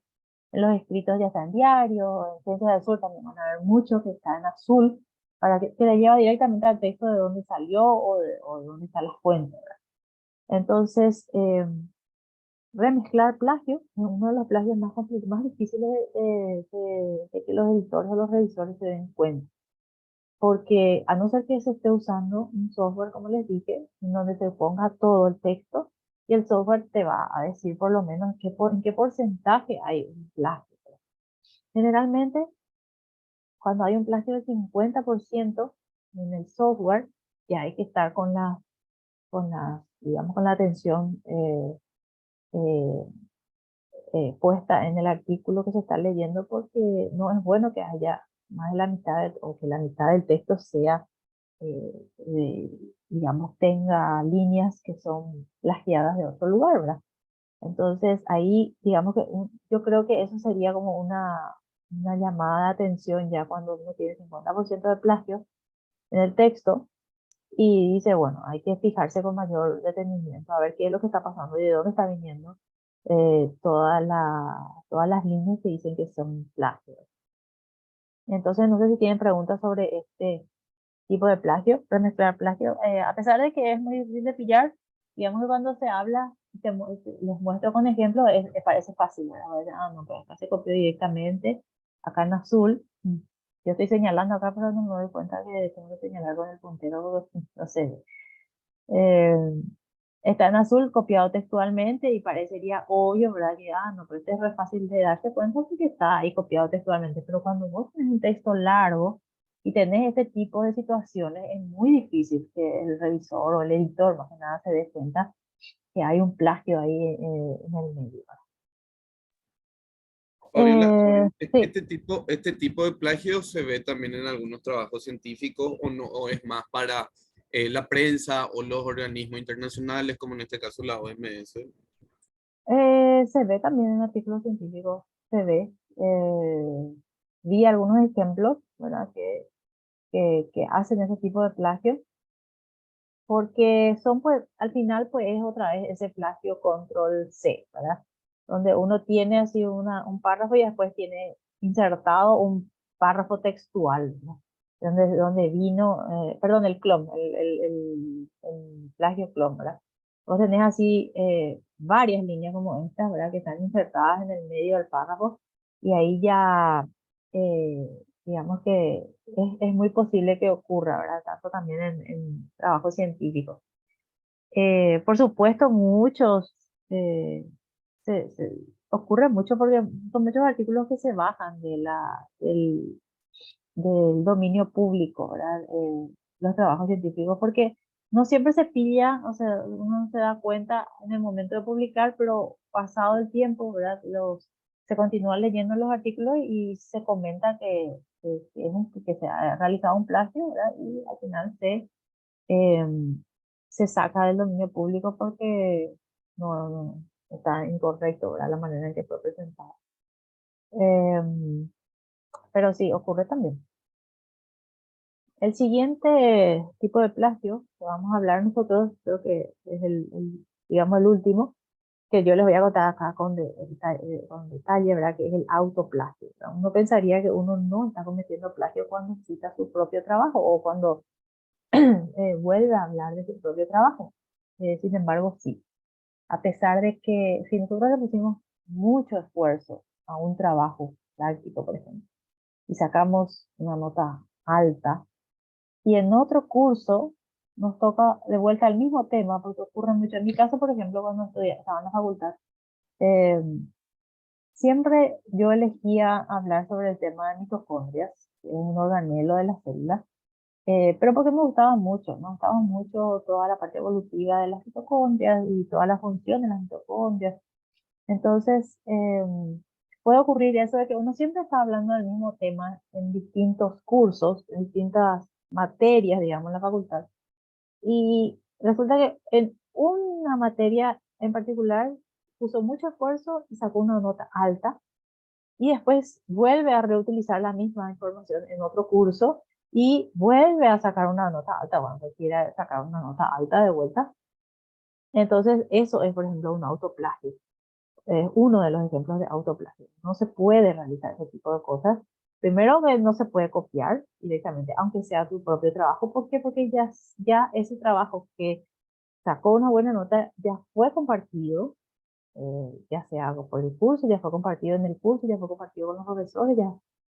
Speaker 1: escritos, ya sea en diario, en Ciencias del Sur también van a ver mucho que está en azul, para que le lleva directamente al texto de dónde salió o de dónde está la fuente, ¿verdad? Entonces, remezclar plagio es uno de los plagios más difíciles de que los editores o los revisores se den cuenta. Porque a no ser que se esté usando un software, como les dije, en donde se ponga todo el texto y el software te va a decir por lo menos en qué porcentaje hay un plagio. Generalmente, cuando hay un plagio del 50% en el software, ya hay que estar digamos, con la atención eh, puesta en el artículo que se está leyendo, porque no es bueno que haya más de la mitad o que la mitad del texto sea, digamos, tenga líneas que son plagiadas de otro lugar, ¿verdad? Entonces ahí, digamos que yo creo que eso sería como una llamada de atención ya cuando uno tiene 50% de plagio en el texto y dice, bueno, hay que fijarse con mayor detenimiento a ver qué es lo que está pasando y de dónde está viniendo todas las líneas que dicen que son plagios. Entonces, no sé si tienen preguntas sobre este tipo de plagio, remezclar plagio. A pesar de que es muy difícil de pillar, digamos que cuando se habla, les muestro con ejemplos, parece fácil, ¿verdad? Ah, no, pero acá se copió directamente, acá en azul. Yo estoy señalando acá, pero no me doy cuenta que tengo que señalar con el puntero, no sé. Eh, Está en azul copiado textualmente y parecería obvio, ¿verdad? Que, no, pero este es re fácil de darse cuenta porque está ahí copiado textualmente. Pero cuando vos tenés un texto largo y tenés este tipo de situaciones, es muy difícil que el revisor o el editor, más que nada, se dé cuenta que hay un plagio ahí en el medio.
Speaker 2: Fabiola,
Speaker 1: Sí,
Speaker 2: este tipo de plagio se ve también en algunos trabajos científicos o no, o es más para la prensa o los organismos internacionales, como en este caso la OMS.
Speaker 1: se ve también en artículos científicos, se ve. Vi algunos ejemplos, ¿verdad? Que hacen ese tipo de plagio, porque son, pues, al final, pues, es otra vez ese plagio control C, ¿verdad? Donde uno tiene así un párrafo y después tiene insertado un párrafo textual, ¿no? Donde vino, perdón, el clon, el plagio clon, ¿verdad? Vos tenés así varias líneas como estas, ¿verdad? Que están insertadas en el medio del párrafo y ahí ya, eh, digamos que es muy posible que ocurra, ¿verdad? Tanto también en trabajos científicos. Por supuesto, eh, se ocurre mucho porque son muchos artículos que se bajan del dominio público, ¿verdad? Los trabajos científicos, porque no siempre se pilla, o sea, uno se da cuenta en el momento de publicar, pero pasado el tiempo, ¿verdad? Se continúan leyendo los artículos y se comenta que se ha realizado un plagio, ¿verdad? Y al final eh, se saca del dominio público porque no está incorrecto, ¿verdad? La manera en que fue presentado. Pero sí, ocurre también. El siguiente tipo de plagio que vamos a hablar nosotros, creo que es digamos, el último, que yo les voy a contar acá con detalle, ¿verdad? Que es el autoplagio, ¿verdad? Uno pensaría que uno no está cometiendo plagio cuando cita su propio trabajo o cuando vuelve a hablar de su propio trabajo. Sin embargo, sí. A pesar de que si nosotros le pusimos mucho esfuerzo a un trabajo práctico, por ejemplo, y sacamos una nota alta, y en otro curso nos toca de vuelta el mismo tema, porque ocurre mucho. En mi caso, por ejemplo, cuando estaba en la facultad, eh, siempre yo elegía hablar sobre el tema de mitocondrias, que es un organelo de las células, pero porque me gustaba mucho toda la parte evolutiva de las mitocondrias y toda la función de las mitocondrias. Entonces, puede ocurrir eso de que uno siempre está hablando del mismo tema en distintos cursos, en distintas materias, digamos, en la facultad. Y resulta que en una materia en particular puso mucho esfuerzo y sacó una nota alta y después vuelve a reutilizar la misma información en otro curso y vuelve a sacar una nota alta, bueno, quiere sacar una nota alta de vuelta. Entonces, eso es, por ejemplo, un autoplagio. Es uno de los ejemplos de autoplagio. No se puede realizar ese tipo de cosas. Primero, que no se puede copiar directamente, aunque sea tu propio trabajo. ¿Por qué? Porque ya ese trabajo que sacó una buena nota ya fue compartido, ya sea por el curso, ya fue compartido en el curso, ya fue compartido con los profesores,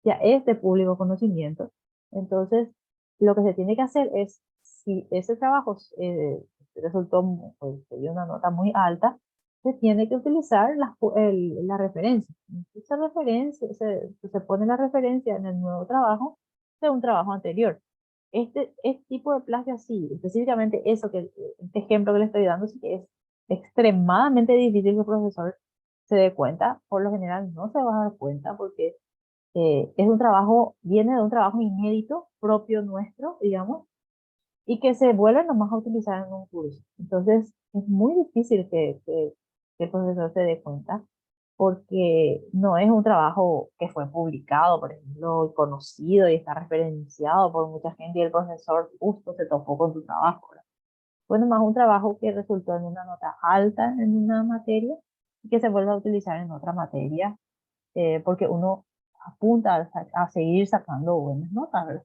Speaker 1: ya es de público conocimiento. Entonces, lo que se tiene que hacer es, si ese trabajo resultó, pues, se dio una nota muy alta, se tiene que utilizar la referencia. Esa referencia, se pone la referencia en el nuevo trabajo de un trabajo anterior. Este tipo de plagio así, específicamente eso este ejemplo que le estoy dando, sí que es extremadamente difícil que el profesor se dé cuenta. Por lo general no se va a dar cuenta porque es un trabajo, viene de un trabajo inédito, propio nuestro, digamos, y que se vuelve nomás a utilizar en un curso. Entonces es muy difícil que el profesor se dé cuenta porque no es un trabajo que fue publicado, por ejemplo, conocido y está referenciado por mucha gente y el profesor justo se topó con su trabajo, ¿verdad? Fue nomás un trabajo que resultó en una nota alta en una materia y que se vuelve a utilizar en otra materia, porque uno apunta a seguir sacando buenas notas, ¿verdad?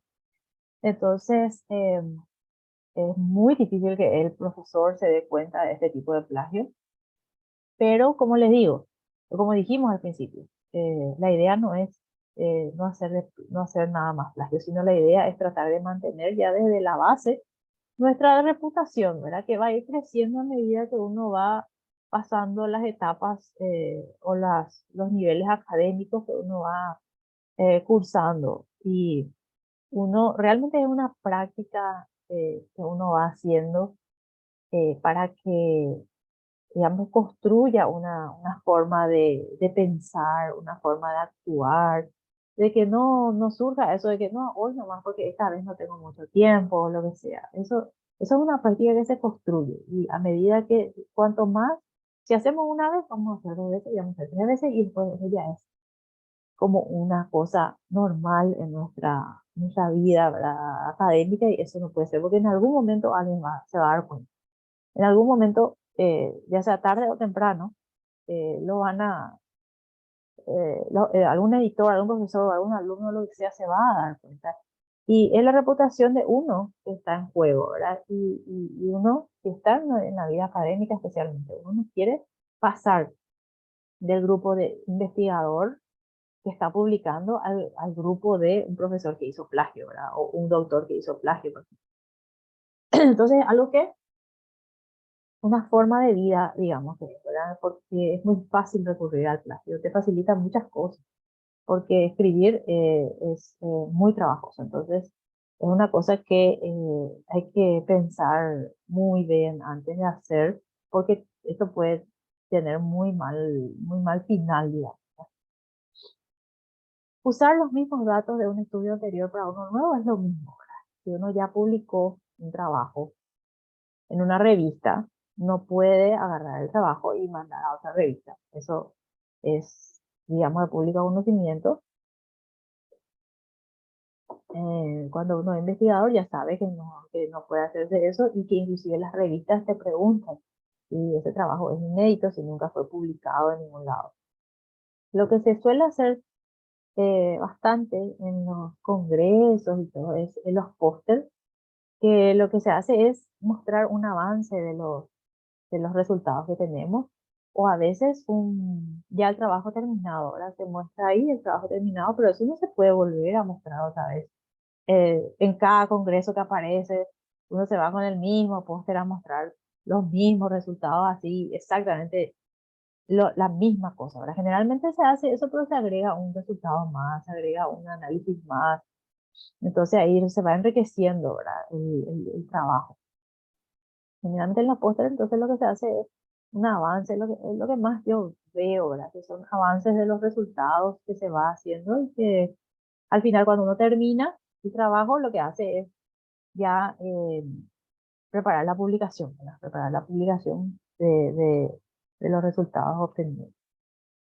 Speaker 1: Entonces, es muy difícil que el profesor se dé cuenta de este tipo de plagio, pero como les digo, como dijimos al principio, la idea no es no hacer nada más plagio, sino la idea es tratar de mantener ya desde la base nuestra reputación, ¿verdad? Que va a ir creciendo a medida que uno va pasando las etapas o los niveles académicos que uno va cursando. Y uno realmente es una práctica que uno va haciendo para que, digamos, construya una forma de pensar, una forma de actuar, de que no surja eso de que no, hoy nomás porque esta vez no tengo mucho tiempo o lo que sea. Eso es una práctica que se construye y a medida que, cuanto más, si hacemos una vez, vamos a hacer dos veces y vamos a hacer tres veces y después eso ya es como una cosa normal en nuestra vida, ¿verdad? Académica y eso no puede ser porque en algún momento alguien se va a dar cuenta. En algún momento, ya sea tarde o temprano, lo van a, algún editor, algún profesor, algún alumno, lo que sea, se va a dar cuenta. Y es la reputación de uno que está en juego, ¿verdad? Y uno que está en la vida académica especialmente, uno no quiere pasar del grupo de investigador que está publicando al grupo de un profesor que hizo plagio, ¿verdad? O un doctor que hizo plagio, por ejemplo. Entonces, algo que una forma de vida, digamos, ¿verdad? Porque es muy fácil recurrir al plagio, te facilita muchas cosas, porque escribir es muy trabajoso, entonces es una cosa que hay que pensar muy bien antes de hacer, porque esto puede tener muy mal final, digamos. Usar los mismos datos de un estudio anterior para uno nuevo es lo mismo, ¿verdad? Si uno ya publicó un trabajo en una revista, no puede agarrar el trabajo y mandar a otra revista. Eso es, digamos, de público conocimiento. Cuando uno es investigador ya sabe que no puede hacerse eso y que inclusive las revistas te preguntan si ese trabajo es inédito, si nunca fue publicado en ningún lado. Lo que se suele hacer bastante en los congresos y todo es en los pósters, que lo que se hace es mostrar un avance de los resultados que tenemos, o a veces ya el trabajo terminado, ahora se muestra ahí el trabajo terminado, pero eso no se puede volver a mostrar otra vez. En cada congreso que aparece, uno se va con el mismo póster a mostrar los mismos resultados, así exactamente la misma cosa. Ahora, generalmente se hace eso, pero se agrega un resultado más, se agrega un análisis más, entonces ahí se va enriqueciendo, ¿verdad? El trabajo. Generalmente en la póster, entonces lo que se hace es un avance, es lo que más yo veo, ¿verdad? Que son avances de los resultados que se va haciendo y que al final cuando uno termina el trabajo, lo que hace es ya preparar la publicación, ¿verdad? Preparar la publicación de los resultados obtenidos.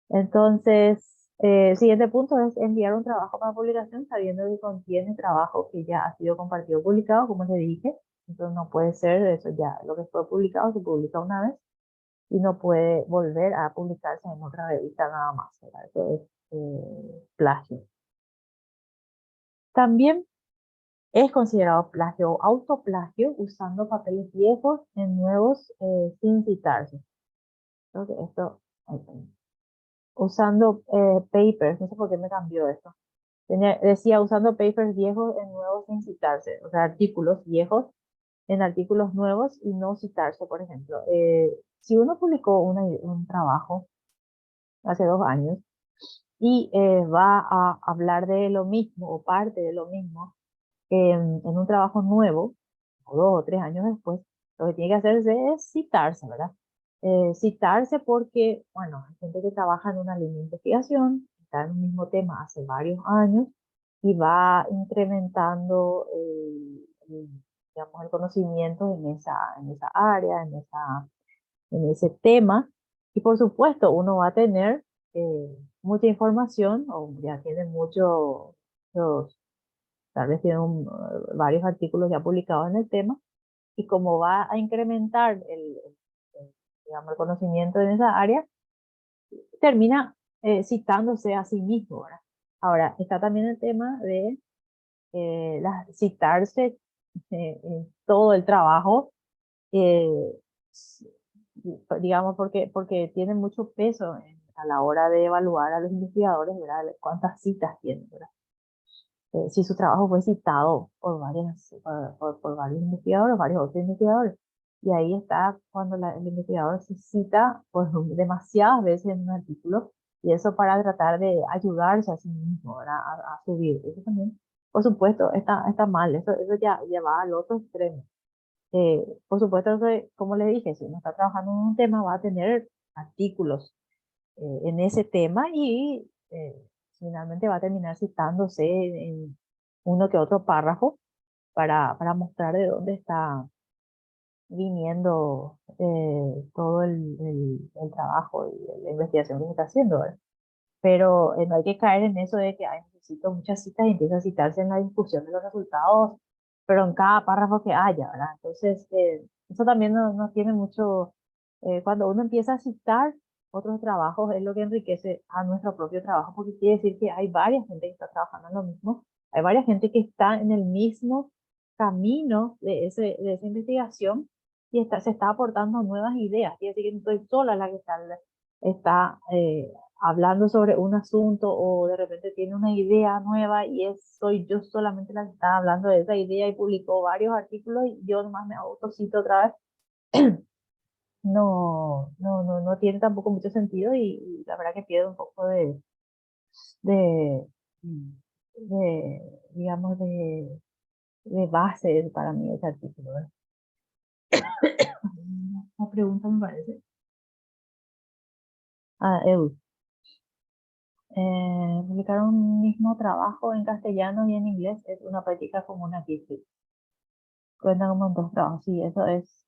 Speaker 1: Entonces, el siguiente punto es enviar un trabajo para publicación sabiendo que contiene trabajo que ya ha sido compartido o publicado, como les dije. Entonces no puede ser eso ya, lo que fue publicado se publica una vez y no puede volver a publicarse en otra revista nada más, ¿verdad? Eso es plagio. También es considerado plagio o autoplagio usando papeles viejos en nuevos sin citarse. Creo que esto, usando papers, no sé por qué me cambió esto. Decía usando papers viejos en nuevos sin citarse, o sea, artículos viejos en artículos nuevos y no citarse, por ejemplo. Si uno publicó un trabajo hace 2 años y va a hablar de lo mismo o parte de lo mismo en un trabajo nuevo, o 2 o 3 años después, lo que tiene que hacerse es citarse, ¿verdad? Citarse porque, bueno, hay gente que trabaja en una línea de investigación, está en un mismo tema hace varios años y va incrementando digamos, el conocimiento en esa área, en ese tema. Y por supuesto, uno va a tener mucha información o ya tiene tal vez tiene varios artículos ya publicados en el tema, y como va a incrementar digamos, el conocimiento en esa área, termina citándose a sí mismo, ¿verdad? Ahora, está también el tema de citarse en todo el trabajo, eh, digamos, porque tiene mucho peso a la hora de evaluar a los investigadores, ¿verdad? Cuántas citas tienen, ¿verdad? Si su trabajo fue citado por varios investigadores, varios otros investigadores. Y ahí está cuando el investigador se cita por demasiadas veces en un artículo, y eso para tratar de ayudarse a sí mismo, ¿verdad? A subir. Eso también, por supuesto, está mal, eso ya va al otro extremo. Por supuesto que, como le dije, si uno está trabajando en un tema, va a tener artículos en ese tema y finalmente va a terminar citándose en uno que otro párrafo para mostrar de dónde está viniendo todo el trabajo y la investigación que se está haciendo, ¿verdad? Pero no hay que caer en eso de que necesito muchas citas y empieza a citarse en la discusión de los resultados, pero en cada párrafo que haya, ¿verdad? Entonces, eso también no tiene mucho, cuando uno empieza a citar otros trabajos, es lo que enriquece a nuestro propio trabajo, porque quiere decir que hay varias gente que está trabajando en lo mismo, hay varias gente que está en el mismo camino de esa investigación y se está aportando nuevas ideas, quiere decir que no estoy sola la que está hablando sobre un asunto o de repente tiene una idea nueva y soy yo solamente la que está hablando de esa idea y publicó varios artículos y yo nomás me autocito otra vez. No tiene tampoco mucho sentido y la verdad que pierde un poco de, digamos, de base para mí ese artículo, ¿verdad? Una pregunta me parece. Edu. Publicar un mismo trabajo en castellano y en inglés es una práctica común aquí, sí. Cuentan como dos trabajos, sí, eso es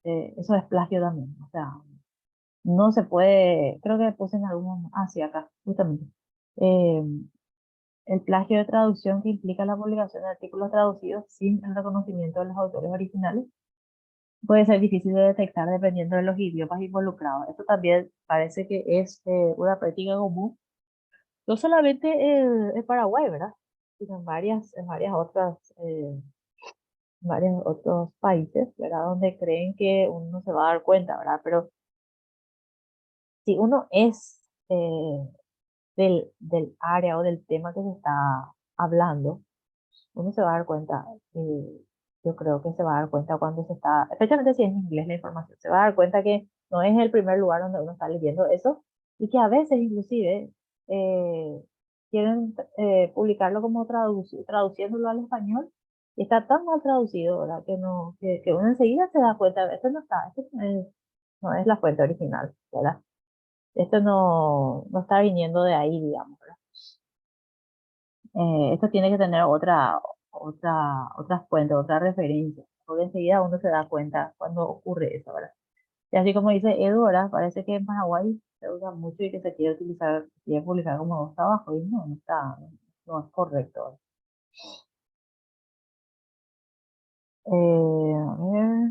Speaker 1: plagio también. O sea, no se puede, creo que puse en algún, sí, acá, justamente. Eh, el plagio de traducción que implica la publicación de artículos traducidos sin el reconocimiento de los autores originales puede ser difícil de detectar dependiendo de los idiomas involucrados. Esto también parece que es una práctica común no solamente en Paraguay, ¿verdad? Sino varios otros países, ¿verdad? Donde creen que uno se va a dar cuenta, ¿verdad? Pero si uno es del área o del tema que se está hablando, uno se va a dar cuenta. Yo creo que se va a dar cuenta cuando especialmente si es en inglés la información, se va a dar cuenta que no es el primer lugar donde uno está leyendo eso y que a veces inclusive eh, quieren publicarlo como traduciéndolo al español y está tan mal traducido, ¿verdad? Que uno enseguida se da cuenta, esto no es la fuente original, ¿verdad? Esto no está viniendo de ahí, digamos, ¿verdad? Esto tiene que tener otras fuentes, otra referencia, porque enseguida uno se da cuenta cuando ocurre eso, ¿verdad? Y así como dice Edu, ¿verdad? Parece que en Paraguay se usa mucho y que se quiere utilizar, quiere publicar como dos trabajos, y no, no está, no es correcto.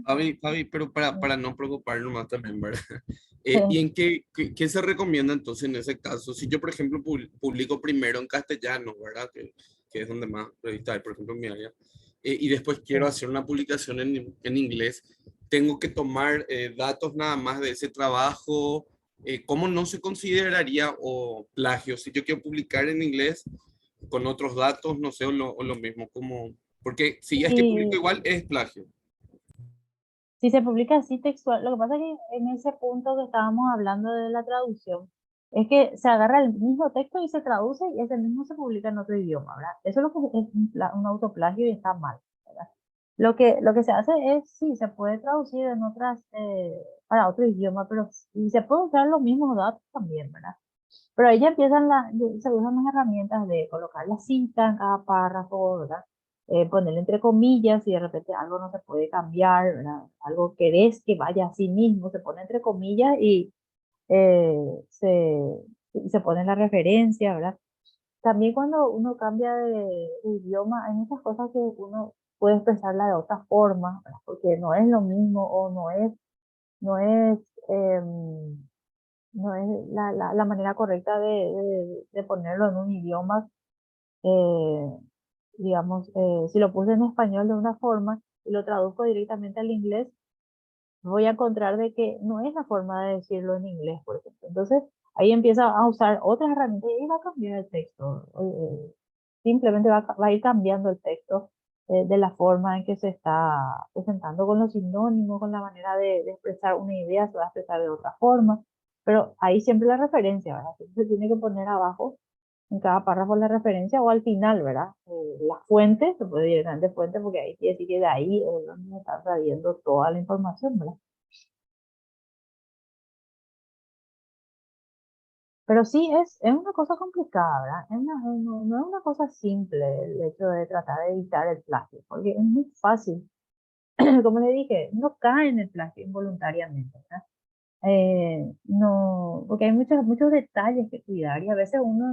Speaker 1: A ver,
Speaker 2: Fabi, pero para no preocuparnos más también, ¿verdad? ¿Y
Speaker 1: sí,
Speaker 2: en qué se recomienda entonces en ese caso? Si yo, por ejemplo, publico primero en castellano, ¿verdad? Que es donde más revistas hay, por ejemplo, en mi área, y después quiero
Speaker 1: sí.
Speaker 2: hacer una publicación en inglés, tengo que tomar datos nada más de ese trabajo. ¿Cómo no se consideraría o plagio? Si yo quiero publicar en inglés con otros datos, no sé, o lo mismo, como, porque si es que publico
Speaker 1: Y
Speaker 2: igual, es plagio.
Speaker 1: si se publica así textual, lo que pasa es que en ese punto que estábamos hablando de la traducción, es que se agarra el mismo texto y se traduce y ese mismo se publica en otro idioma, ¿verdad? Eso es lo que es un autoplagio y está mal, ¿verdad? Lo que se hace es, sí, se puede traducir en otras, para otro idioma, pero y se puede usar los mismos datos también, ¿verdad? Pero ahí ya empiezan se usan las herramientas de colocar la cita en cada párrafo, ¿verdad? Ponerle entre comillas si de repente algo no se puede cambiar, ¿verdad? Algo querés que vaya así mismo, se pone entre comillas eh, se, y se pone la referencia, ¿verdad? También cuando uno cambia de idioma, hay muchas cosas que uno puede expresarla de otra forma, ¿verdad? Porque no es lo mismo o no es, em, no es la manera correcta de ponerlo en un idioma. eh, digamos, si lo puse en español de una forma y lo traduzco directamente al inglés, voy a encontrar de que no es la forma de decirlo en inglés, por ejemplo. Entonces, ahí empieza a usar otras herramientas y va a cambiar el texto. Simplemente va a ir cambiando el texto de la forma en que se está presentando con los sinónimos, con la manera de expresar una idea, se va a expresar de otra forma. Pero ahí siempre la referencia, ¿verdad? Siempre se tiene que poner abajo en cada párrafo la referencia o al final, ¿verdad? La fuente, se puede directamente fuente porque ahí quiere decir que de ahí es donde está trayendo toda la información, ¿verdad? Pero sí, es una cosa complicada, ¿verdad? No es una cosa simple el hecho de tratar de evitar el plagio, porque es muy fácil. Como le dije, no cae en el plagio involuntariamente, ¿verdad? No, porque hay muchos detalles que cuidar y a veces uno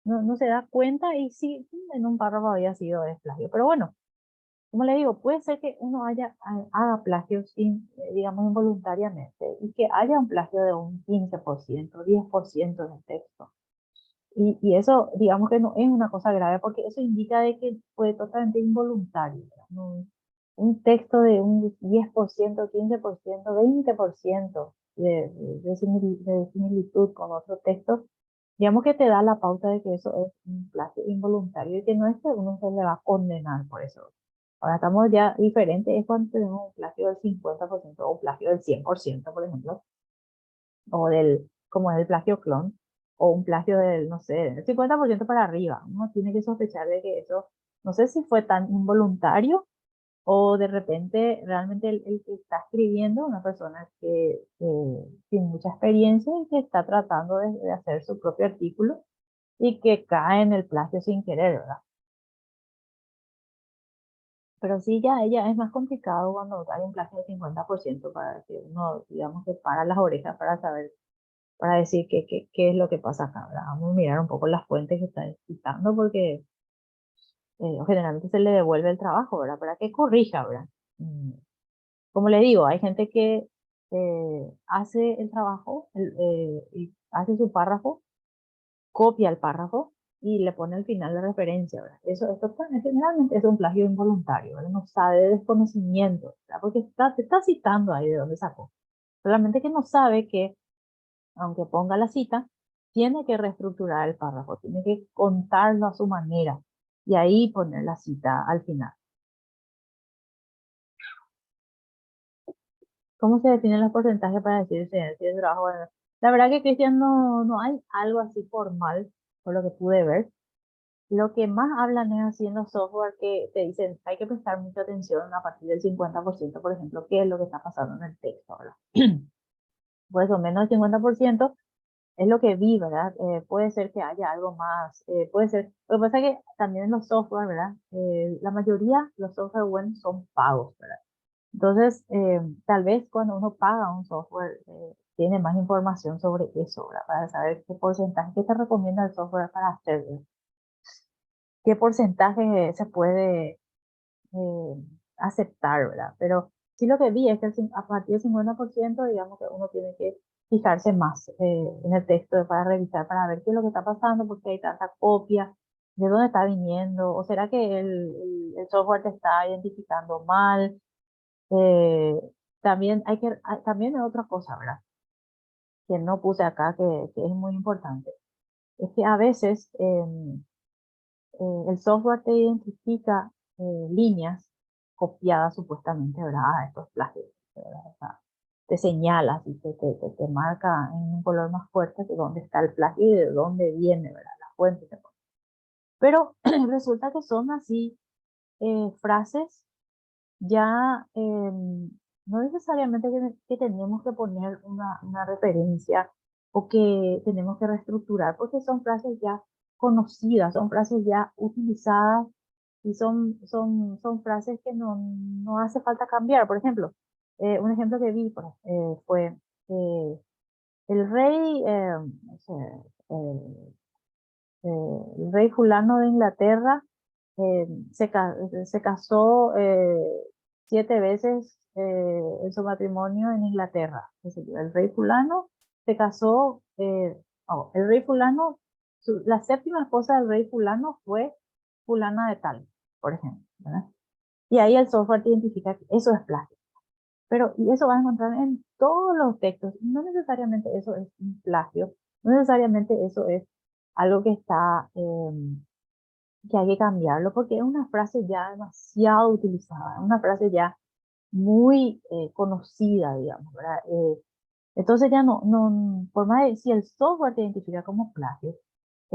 Speaker 1: no se da cuenta y sí, en un párrafo había sido de plagio. Pero bueno, como le digo, puede ser que uno haga plagio digamos, involuntariamente y que haya un plagio de un 15%, 10% del texto. Y eso, digamos que no es una cosa grave porque eso indica de que fue totalmente involuntario, ¿verdad? Un texto de un 10%, 15%, 20% de similitud con otro texto, digamos que te da la pauta de que eso es un plagio involuntario y que no es que uno se le va a condenar por eso. Ahora estamos ya diferentes, es cuando tenemos un plagio del 50% o un plagio del 100%, por ejemplo, o como es el plagio clon, o un plagio del, no sé, del 50% para arriba. Uno tiene que sospechar de que eso, no sé si fue tan involuntario o de repente realmente el que está escribiendo, una persona que tiene mucha experiencia y que está tratando de hacer su propio artículo y que cae en el plagio sin querer, ¿verdad? Pero sí, ya es más complicado cuando hay un plagio del 50% para que uno, digamos, se para las orejas para saber, para decir qué es lo que pasa acá, ¿verdad? Vamos a mirar un poco las fuentes que está citando porque generalmente se le devuelve el trabajo, ¿verdad? Para que corrija, ¿verdad? Mm, Como le digo, hay gente que hace el trabajo y hace su párrafo, copia el párrafo y le pone al final la referencia, ¿verdad? Generalmente es un plagio involuntario, ¿verdad? No sabe de desconocimiento, ¿verdad? Porque te está citando ahí de dónde sacó. Solamente que no sabe que, aunque ponga la cita, tiene que reestructurar el párrafo, tiene que contarlo a su manera y ahí poner la cita al final. ¿Cómo se definen los porcentajes para decir si es trabajo? Bueno, la verdad que Cristian no hay algo así formal, por lo que pude ver. Lo que más hablan es haciendo software que te dicen hay que prestar mucha atención a partir del 50%, por ejemplo, qué es lo que está pasando en el texto, ¿verdad? Pues o menos del 50%, es lo que vi, ¿verdad? Puede ser que haya algo más, puede ser, lo que pasa es que también en los software, ¿verdad? La mayoría, los software web son pagos, ¿verdad? Entonces, tal vez cuando uno paga un software, tiene más información sobre eso, ¿verdad? Para saber qué porcentaje, qué te recomienda el software para hacer, ¿verdad? Qué porcentaje se puede aceptar, ¿verdad? Pero sí lo que vi es que a partir del 50%, digamos que uno tiene que fijarse más en el texto para revisar, para ver qué es lo que está pasando, porque hay tanta copia, de dónde está viniendo, o será que el software te está identificando mal. Eh, también también hay otra cosa, ¿verdad? Que no puse acá, que es muy importante. Es que a veces el software te identifica líneas copiadas supuestamente, ¿verdad? Estos plagios, ¿verdad? O sea, te señala, así te marca en un color más fuerte de dónde está el plagio y de dónde viene, ¿verdad? La fuente. Pero resulta que son así frases ya no necesariamente que tenemos que poner una referencia o que tenemos que reestructurar, porque son frases ya conocidas, son frases ya utilizadas y son frases que no hace falta cambiar. Por ejemplo, un ejemplo que vi fue el rey, no sé, eh, el rey fulano de Inglaterra se casó 7 veces en su matrimonio en Inglaterra. Es decir, el rey fulano se casó, el rey fulano, la séptima esposa del rey fulano fue fulana de tal, por ejemplo, ¿verdad? Y ahí el software te identifica que eso es plagio. Pero y eso vas a encontrar en todos los textos. No necesariamente eso es un plagio, no necesariamente eso es algo que está que hay que cambiarlo porque es una frase ya demasiado utilizada, una frase ya muy conocida, digamos, ¿verdad? Entonces ya por más de si el software te identifica como plagio,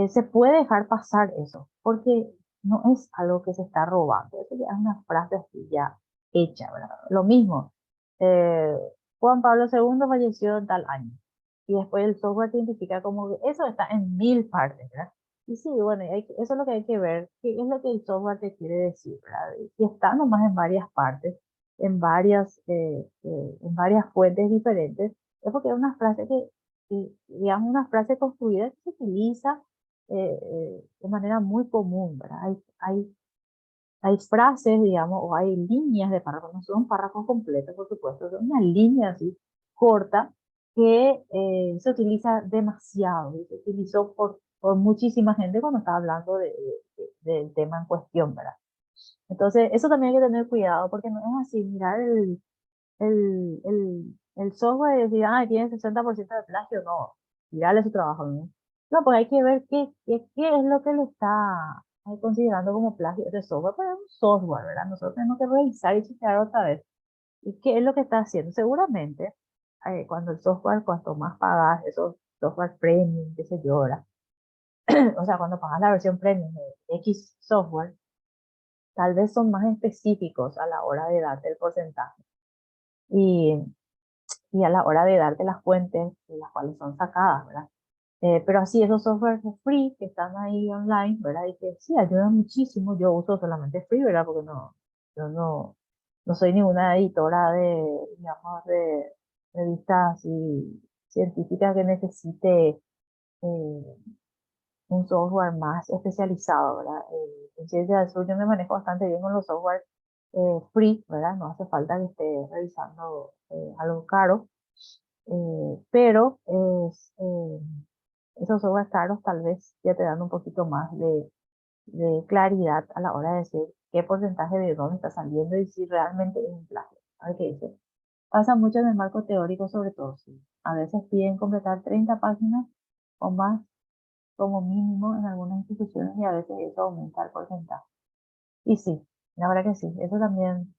Speaker 1: se puede dejar pasar eso, porque no es algo que se está robando, eso ya es una frase así ya hecha, ¿verdad? Lo mismo, eh, Juan Pablo II falleció en tal año, y después el software te identifica como que eso está en 1000 partes, ¿verdad? Y sí, bueno, eso es lo que hay que ver, qué es lo que el software te quiere decir, ¿verdad? Si está nomás en varias partes, en varias fuentes diferentes, es porque es una frase digamos, una frase construida que se utiliza de manera muy común, ¿verdad? Hay frases, digamos, o hay líneas de párrafos, no son párrafos completos, por supuesto, son una línea así corta que se utiliza demasiado y se utilizó por muchísima gente cuando está hablando del tema en cuestión, ¿verdad? Entonces, eso también hay que tener cuidado porque no es así, mirar el software y decir, ah, tiene 60% de plagio, no, tirarle su trabajo, ¿no? No, pues hay que ver qué es lo que le está considerando como plagio ese software, pero es un software, ¿verdad? Nosotros tenemos que revisar y chequear otra vez. ¿Y qué es lo que está haciendo? Seguramente, cuando el software, cuanto más pagas, esos software premium, qué sé yo, ¿verdad? O sea, cuando pagas la versión premium de X software, tal vez son más específicos a la hora de darte el porcentaje. Y y a la hora de darte las fuentes de las cuales son sacadas, ¿verdad? Pero así esos softwares free que están ahí online, ¿verdad? Y que sí, ayudan muchísimo. Yo uso solamente free, ¿verdad? Porque yo no soy ninguna editora digamos, de revistas y científicas que necesite un software más especializado, ¿verdad? En Ciencia del Sur yo me manejo bastante bien con los software free, ¿verdad? No hace falta que esté revisando algo caro. Pero esos software caros tal vez ya te dan un poquito más de claridad a la hora de decir qué porcentaje de dónde está saliendo y si realmente es un plagio. A ver qué dice. Pasa mucho en el marco teórico sobre todo, sí. A veces piden completar 30 páginas o más como mínimo en algunas instituciones y a veces eso aumenta el porcentaje. Y sí, la verdad que sí, eso también,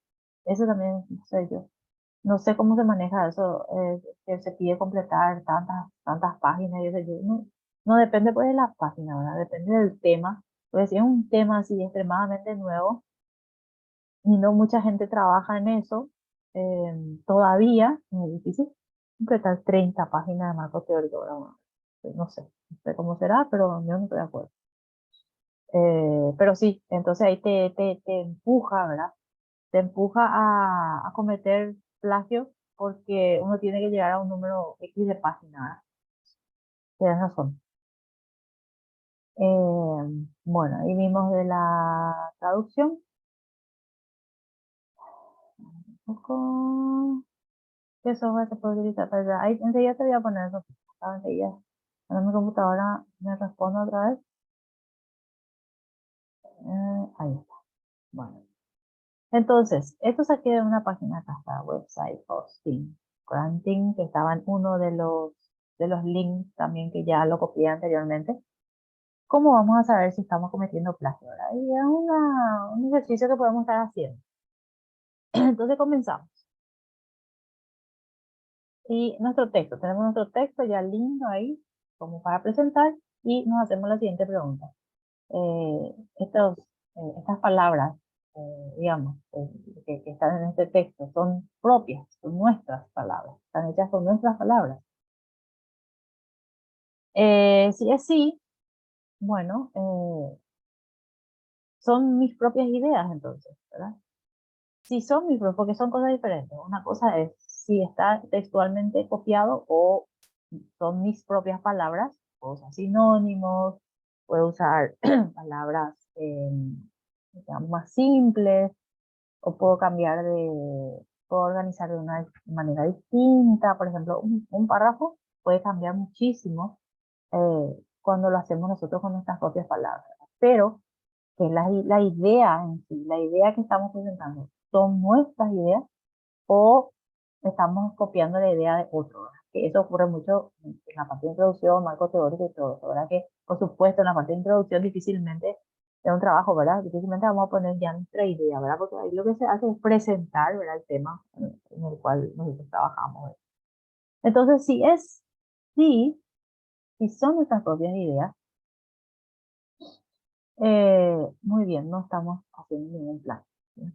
Speaker 1: no sé yo. No sé cómo se maneja eso, que se pide completar tantas páginas y eso. No depende pues de la página, ¿verdad? Depende del tema. Pues si es un tema así extremadamente nuevo y no mucha gente trabaja en eso, todavía es difícil completar 30 páginas de marco teórico, ¿verdad? no sé cómo será, pero yo no estoy de acuerdo. Pero sí, entonces ahí te empuja, ¿verdad? Te empuja a cometer plagio porque uno tiene que llegar a un número X de página, ¿verdad? Tienes razón. Bueno, ahí vimos de la traducción. Un poco. ¿Qué software se puede utilizar para allá? Ahí enseguida te voy a poner eso. Enseguida. Ahora mi computadora me responde otra vez. Ahí está. Bueno. Entonces, esto saqué de una página acá, está, website hosting. Granting, que estaba en uno de los links también que ya lo copié anteriormente. ¿Cómo vamos a saber si estamos cometiendo plagio? ¿Verdad? Y es un ejercicio que podemos estar haciendo. Entonces comenzamos. Y nuestro texto, tenemos nuestro texto ya lindo ahí, como para presentar, y nos hacemos la siguiente pregunta. Estas palabras, digamos, que están en este texto, son propias, son nuestras palabras, están hechas con nuestras palabras. Si es sí, bueno, son mis propias ideas entonces, ¿verdad? Si son mis propias, porque son cosas diferentes. Una cosa es si está textualmente copiado o son mis propias palabras, puedo usar sinónimos, puedo usar palabras digamos, más simples, o puedo organizar de una manera distinta. Por ejemplo, un párrafo puede cambiar muchísimo cuando lo hacemos nosotros con nuestras propias palabras. Pero que la idea en sí, la idea que estamos presentando, son nuestras ideas o estamos copiando la idea de otro, ¿verdad? Que eso ocurre mucho en la parte de introducción, marco teórico y todo eso, ¿verdad? Que, por supuesto, en la parte de introducción difícilmente es un trabajo, ¿verdad? Difícilmente vamos a poner ya nuestra idea, ¿verdad? Porque ahí lo que se hace es presentar, ¿verdad? El tema en el cual nosotros trabajamos, ¿verdad? Entonces, sí, si son nuestras propias ideas, muy bien, no estamos haciendo ningún plan, ¿sí?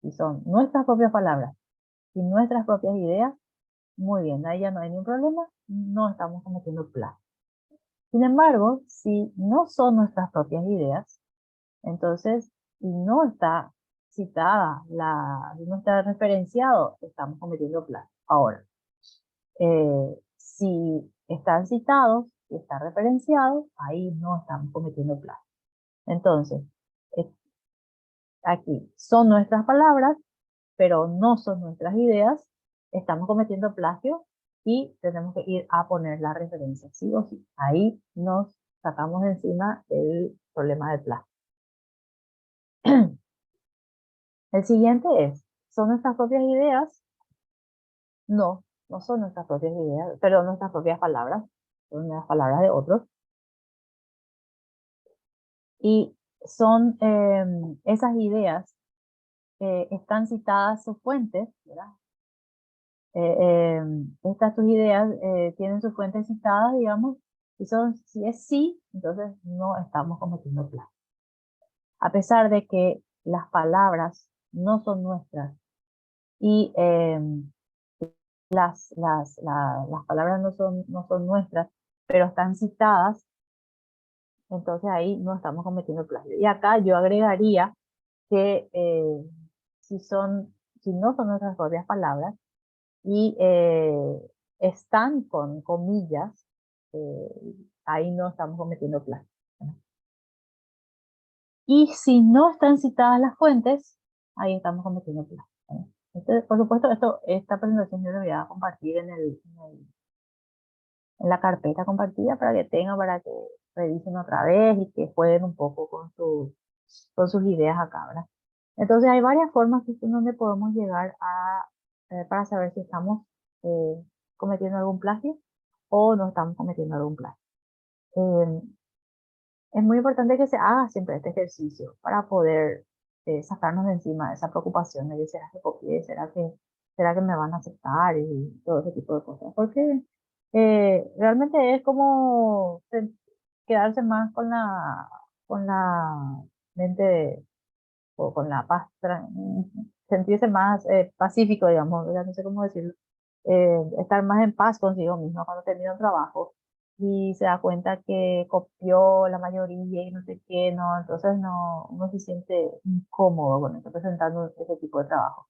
Speaker 1: Si son nuestras propias palabras y nuestras propias ideas, muy bien, ahí ya no hay ningún problema, no estamos cometiendo plagio. Sin embargo, si no son nuestras propias ideas, entonces, y no está citada, no está referenciado, estamos cometiendo plagio. Ahora, si están citados, si está referenciado, ahí no estamos cometiendo plagio. Entonces, eh, aquí son nuestras palabras, pero no son nuestras ideas, estamos cometiendo plagio y tenemos que ir a poner la referencia, sí o sí. Ahí nos sacamos de encima el problema del plagio. El siguiente es, ¿son nuestras propias ideas? No, no son nuestras propias ideas, pero nuestras propias palabras, son las palabras de otros. Y son esas ideas, están citadas sus fuentes, ¿verdad? Estas tus ideas tienen sus fuentes citadas, digamos, y si es sí, entonces no estamos cometiendo plagio. A pesar de que las palabras no son nuestras y las palabras no son nuestras, pero están citadas, entonces ahí no estamos cometiendo plagio. Y acá yo agregaría que si no son nuestras propias palabras, y están con comillas, ahí no estamos cometiendo plagio, ¿no? Y si no están citadas las fuentes, ahí estamos cometiendo plagio, ¿no? Entonces, por supuesto, esta presentación yo la voy a compartir en la carpeta compartida para que revisen otra vez y que jueguen un poco con sus ideas acá, ¿verdad? Entonces hay varias formas en donde podemos llegar para saber si estamos cometiendo algún plagio o no estamos cometiendo algún plagio. Eh, es muy importante que se haga siempre este ejercicio para poder sacarnos de encima esa preocupación de que será que copié, será que me van a aceptar y todo ese tipo de cosas. Porque realmente es como quedarse más con la mente o con la paz, sentirse más pacífico, digamos, ya no sé cómo decirlo, estar más en paz consigo mismo cuando termina un trabajo y se da cuenta que copió la mayoría y no sé qué, no, entonces no se siente incómodo con esto, presentando ese tipo de trabajo.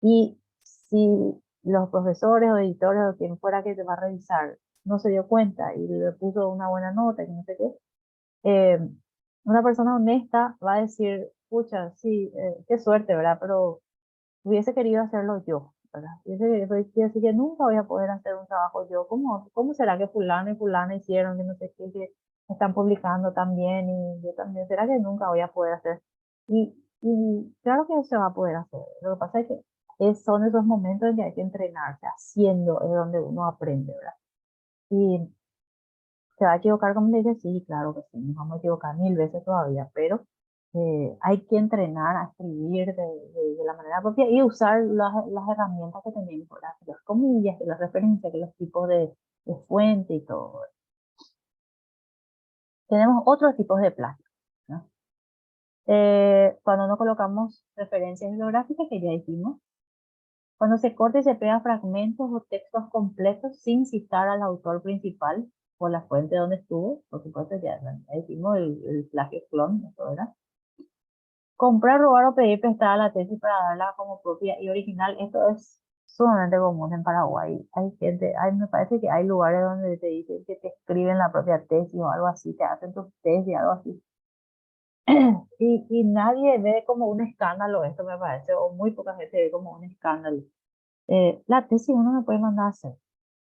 Speaker 1: Y si los profesores o editores o quien fuera que te va a revisar no se dio cuenta y le puso una buena nota y no sé qué, eh, una persona honesta va a decir, pucha, sí, qué suerte, ¿verdad? Pero hubiese querido hacerlo yo, ¿verdad? Quiere decir que nunca voy a poder hacer un trabajo yo. ¿Cómo será que fulano y fulana hicieron que no sé qué, que están publicando también y yo también? ¿Será que nunca voy a poder hacer? Y claro que se va a poder hacer. Lo que pasa es que son esos momentos en que hay que entrenarse, haciendo es donde uno aprende, ¿verdad? Y se va a equivocar, como le dije, sí, claro que sí, nos vamos a equivocar mil veces todavía, pero hay que entrenar a escribir de la manera propia y usar las herramientas que tenemos, ¿verdad? Que las comillas, que las referencias, que los tipos de fuente y todo. Tenemos otros tipos de plagio, ¿no? Cuando no colocamos referencias bibliográficas, que ya dijimos, cuando se corta y se pega fragmentos o textos completos sin citar al autor principal o la fuente donde estuvo, por supuesto, ya dijimos el plagio clon, ¿eso era? Comprar, robar o pedir prestada la tesis para darla como propia y original, esto es sumamente común en Paraguay. Hay gente, me parece que hay lugares donde te dicen que te escriben la propia tesis o algo así, te hacen tus tesis y algo así. Y nadie ve como un escándalo esto, me parece, o muy poca gente ve como un escándalo. La tesis uno no puede mandar a hacer.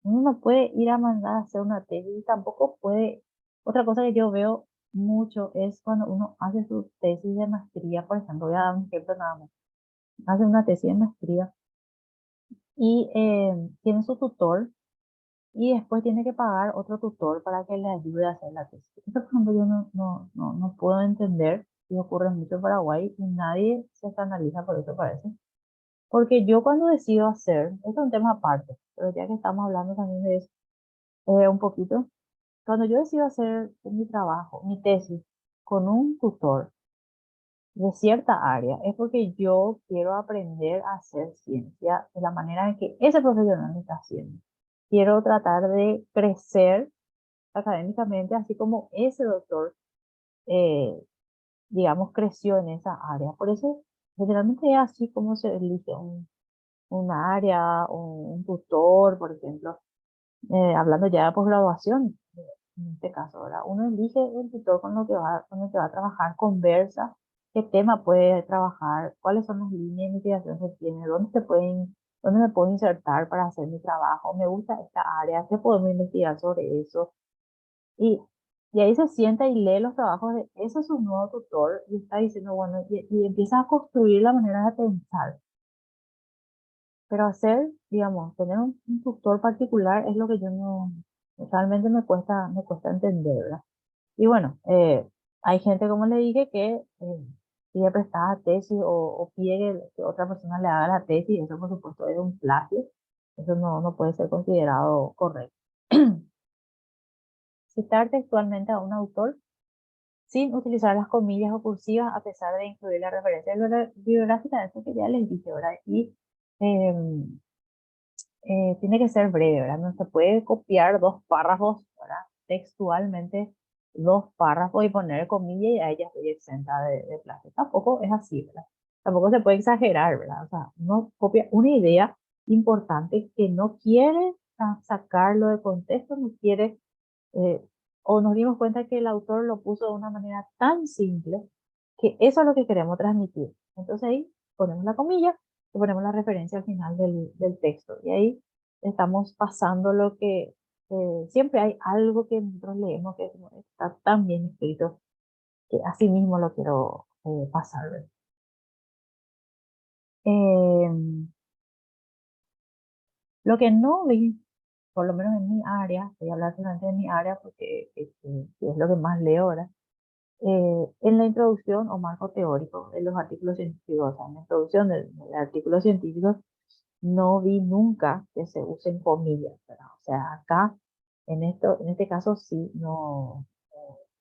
Speaker 1: Uno no puede ir a mandar a hacer una tesis y tampoco puede. Otra cosa que yo veo mucho es cuando uno hace su tesis de maestría, por ejemplo, voy a dar un ejemplo nada más. Hace una tesis de maestría y tiene su tutor y después tiene que pagar otro tutor para que le ayude a hacer la tesis. Esto, por ejemplo, yo no puedo entender y ocurre mucho en Paraguay y nadie se escandaliza por eso, parece. Porque yo cuando decido hacer, esto es un tema aparte, pero ya que estamos hablando también de eso un poquito, cuando yo decido hacer mi trabajo, mi tesis, con un tutor de cierta área, es porque yo quiero aprender a hacer ciencia de la manera en que ese profesional lo está haciendo. Quiero tratar de crecer académicamente, así como ese doctor, eh, digamos, creció en esa área. Por eso, generalmente es así como se elige un área, un tutor, por ejemplo, hablando ya de posgraduación, en este caso, ¿verdad? Uno elige el tutor con el que va a trabajar, conversa, qué tema puede trabajar, cuáles son las líneas de investigación que tiene, dónde me puedo insertar para hacer mi trabajo, me gusta esta área, qué podemos investigar sobre eso. Y, y ahí se sienta y lee los trabajos de ese es su nuevo tutor y está diciendo, bueno, y empieza a construir la manera de pensar. Pero hacer, digamos, tener un tutor particular es lo que yo no, realmente me cuesta entender, ¿verdad? Y bueno, hay gente, como le dije, que pide prestada tesis o pide que otra persona le haga la tesis, eso por supuesto es un plagio, eso no puede ser considerado correcto. Citar textualmente a un autor sin utilizar las comillas o cursivas a pesar de incluir la referencia bibliográfica, eso que ya les dije, ¿verdad? Y em, tiene que ser breve, ¿verdad? No se puede copiar dos párrafos, ¿verdad? Textualmente dos párrafos y poner comillas y ahí ya estoy exenta de plagio. Tampoco es así, ¿verdad? Tampoco se puede exagerar, ¿verdad? O sea, uno copia una idea importante que no quiere sacarlo de contexto, no quiere, eh, o nos dimos cuenta que el autor lo puso de una manera tan simple que eso es lo que queremos transmitir. Entonces ahí ponemos la comilla y ponemos la referencia al final del texto. Y ahí estamos pasando lo que siempre hay algo que nosotros leemos que está tan bien escrito que así mismo lo quiero pasar. ¿Verdad? Lo que no vi, por lo menos en mi área, voy a hablar solamente de mi área porque es lo que más leo ahora, en la introducción o marco teórico de los artículos científicos, o sea, en la introducción del artículo científico, no vi nunca que se usen comillas, ¿verdad? O sea, acá, en este caso sí, no,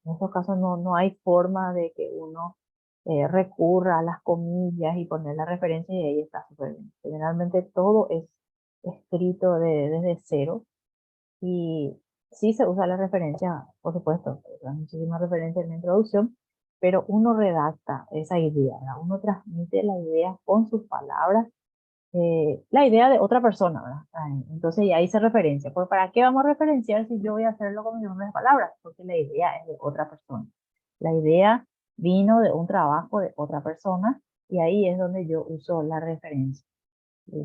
Speaker 1: en estos casos no hay forma de que uno recurra a las comillas y poner la referencia y ahí está súper bien. Generalmente todo es escrito desde cero y Sí se usa la referencia, por supuesto, hay muchísimas referencias en la introducción, pero uno redacta esa idea, ¿verdad? Uno transmite la idea con sus palabras, la idea de otra persona, ¿verdad? Entonces, y ahí se referencia. ¿Por para qué vamos a referenciar si yo voy a hacerlo con mis propias palabras? Porque la idea es de otra persona. La idea vino de un trabajo de otra persona y ahí es donde yo uso la referencia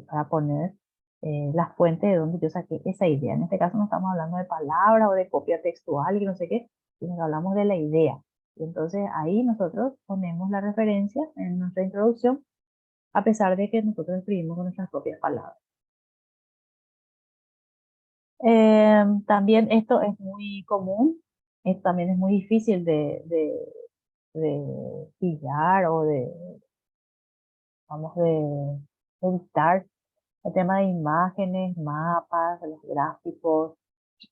Speaker 1: para poner las fuentes de donde yo saqué esa idea. En este caso no estamos hablando de palabras o de copia textual y no sé qué, sino que hablamos de la idea. Y entonces ahí nosotros ponemos la referencia en nuestra introducción, a pesar de que nosotros escribimos con nuestras propias palabras. También esto es muy común, también es muy difícil de pillar o de, vamos, de editar el tema de imágenes, mapas, de los gráficos,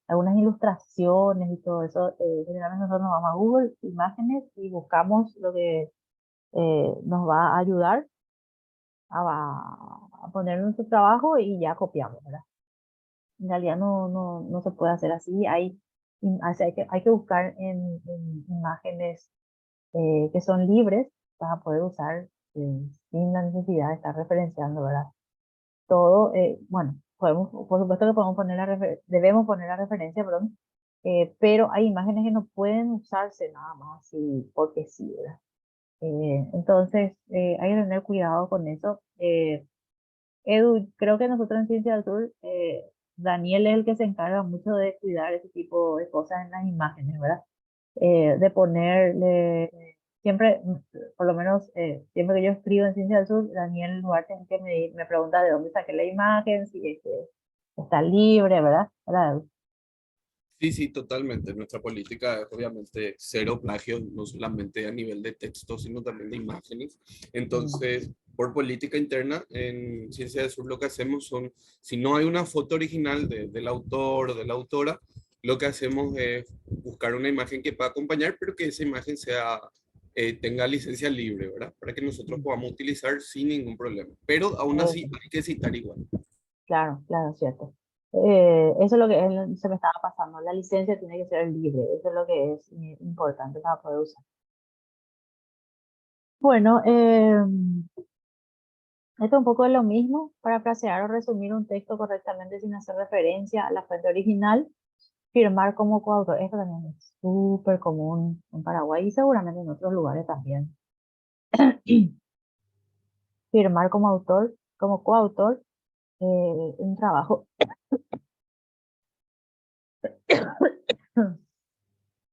Speaker 1: algunas ilustraciones y todo eso. Generalmente nosotros nos vamos a Google Imágenes y buscamos lo que nos va a ayudar a poner nuestro trabajo y ya copiamos, ¿verdad? En realidad no se puede hacer así. Hay que buscar en imágenes que son libres para poder usar sin la necesidad de estar referenciando, ¿verdad? Todo, bueno, por supuesto que podemos poner debemos poner la referencia, perdón, pero hay imágenes que no pueden usarse nada más porque sí, ¿verdad? Entonces, hay que tener cuidado con eso. Edu, creo que nosotros en Ciencia del Sur, Daniel es el que se encarga mucho de cuidar ese tipo de cosas en las imágenes, ¿verdad? De ponerle, siempre, por lo menos siempre que yo escribo en Ciencia del Sur, Daniel Duarte es el que me pregunta de dónde saqué la imagen, si es que está libre, ¿verdad? ¿Verdad?
Speaker 2: Sí, sí, totalmente. Nuestra política es obviamente cero plagio, no solamente a nivel de texto, sino también de imágenes.
Speaker 1: Mm,
Speaker 2: Entonces, por política interna, en Ciencia del Sur lo que hacemos son, si no hay una foto original del autor o de la autora, lo que hacemos es buscar una imagen que pueda acompañar, pero que esa imagen sea, tenga licencia libre, ¿verdad? Para que nosotros
Speaker 1: mm.
Speaker 2: podamos utilizar sin ningún problema. Pero aún así hay que citar igual.
Speaker 1: Claro, claro, cierto. Eso es lo que se me estaba pasando. La licencia tiene que ser libre. Eso es lo que es importante para poder usar. Bueno, esto es un poco de lo mismo. Para frasear o resumir un texto correctamente sin hacer referencia a la fuente original, firmar como coautor. Esto también es súper común en Paraguay y seguramente en otros lugares también. Firmar como autor, como coautor, un trabajo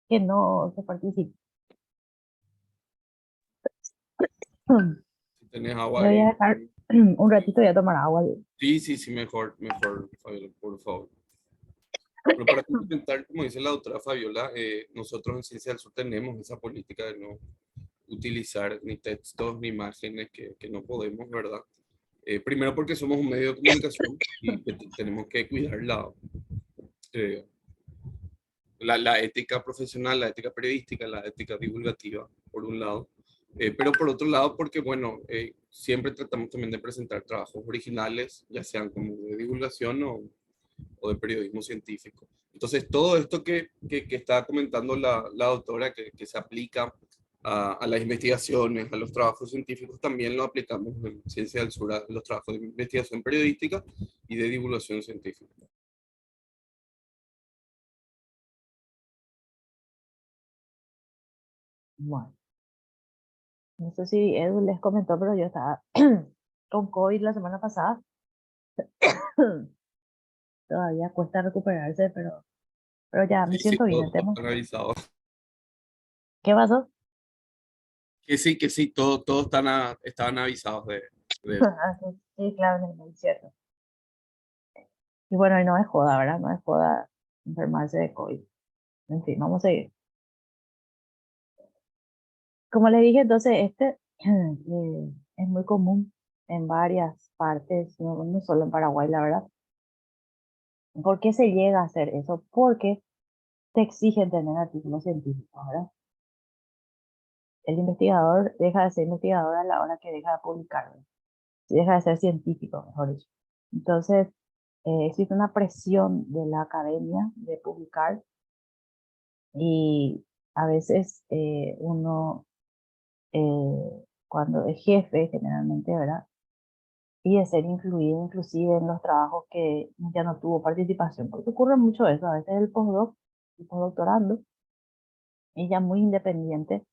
Speaker 1: que no se participa.
Speaker 2: Si tenés agua
Speaker 1: Le voy a
Speaker 2: ahí.
Speaker 1: dejar un ratito, voy a tomar agua.
Speaker 2: Sí, sí, sí, mejor, mejor, Fabiola, por favor. Pero para complementar, como dice la doctora Fabiola, nosotros en Ciencia del Sur tenemos esa política de no utilizar ni textos ni imágenes que no podemos, ¿verdad? Primero porque somos un medio de comunicación y que tenemos que cuidar eh, la ética profesional, la ética periodística, la ética divulgativa, por un lado. Pero por otro lado, porque, bueno, siempre tratamos también de presentar trabajos originales, ya sean como de divulgación o de periodismo científico. Entonces, todo esto que estaba comentando la doctora, que se aplica a las investigaciones, a los trabajos científicos, también lo aplicamos en Ciencia del Sur a los trabajos de investigación periodística y de divulgación científica.
Speaker 1: Bueno, no sé si Edu les comentó, pero yo estaba con COVID la semana pasada. Todavía cuesta recuperarse, pero ya me
Speaker 2: Sí, sí,
Speaker 1: siento bien. El
Speaker 2: todos
Speaker 1: tema.
Speaker 2: están avisados.
Speaker 1: ¿Qué pasó?
Speaker 2: Que sí, todos estaban avisados de eso.
Speaker 1: Ah, sí, sí, claro, no, es cierto. Y bueno, y no es joda, ¿verdad? No es joda enfermarse de COVID. En fin, vamos a seguir. Como les dije, entonces, es muy común en varias partes, no solo en Paraguay, la verdad. ¿Por qué se llega a hacer eso? Porque te exigen tener artículos científicos, ¿verdad? El investigador deja de ser investigador a la hora que deja de publicar, ¿verdad? Si deja de ser científico, mejor dicho. Entonces, existe una presión de la academia de publicar y a veces uno, cuando es jefe, generalmente, ¿verdad? Y de ser incluido inclusive en los trabajos que ya no tuvo participación, porque ocurre mucho eso, a veces el postdoctorando, es ya muy independiente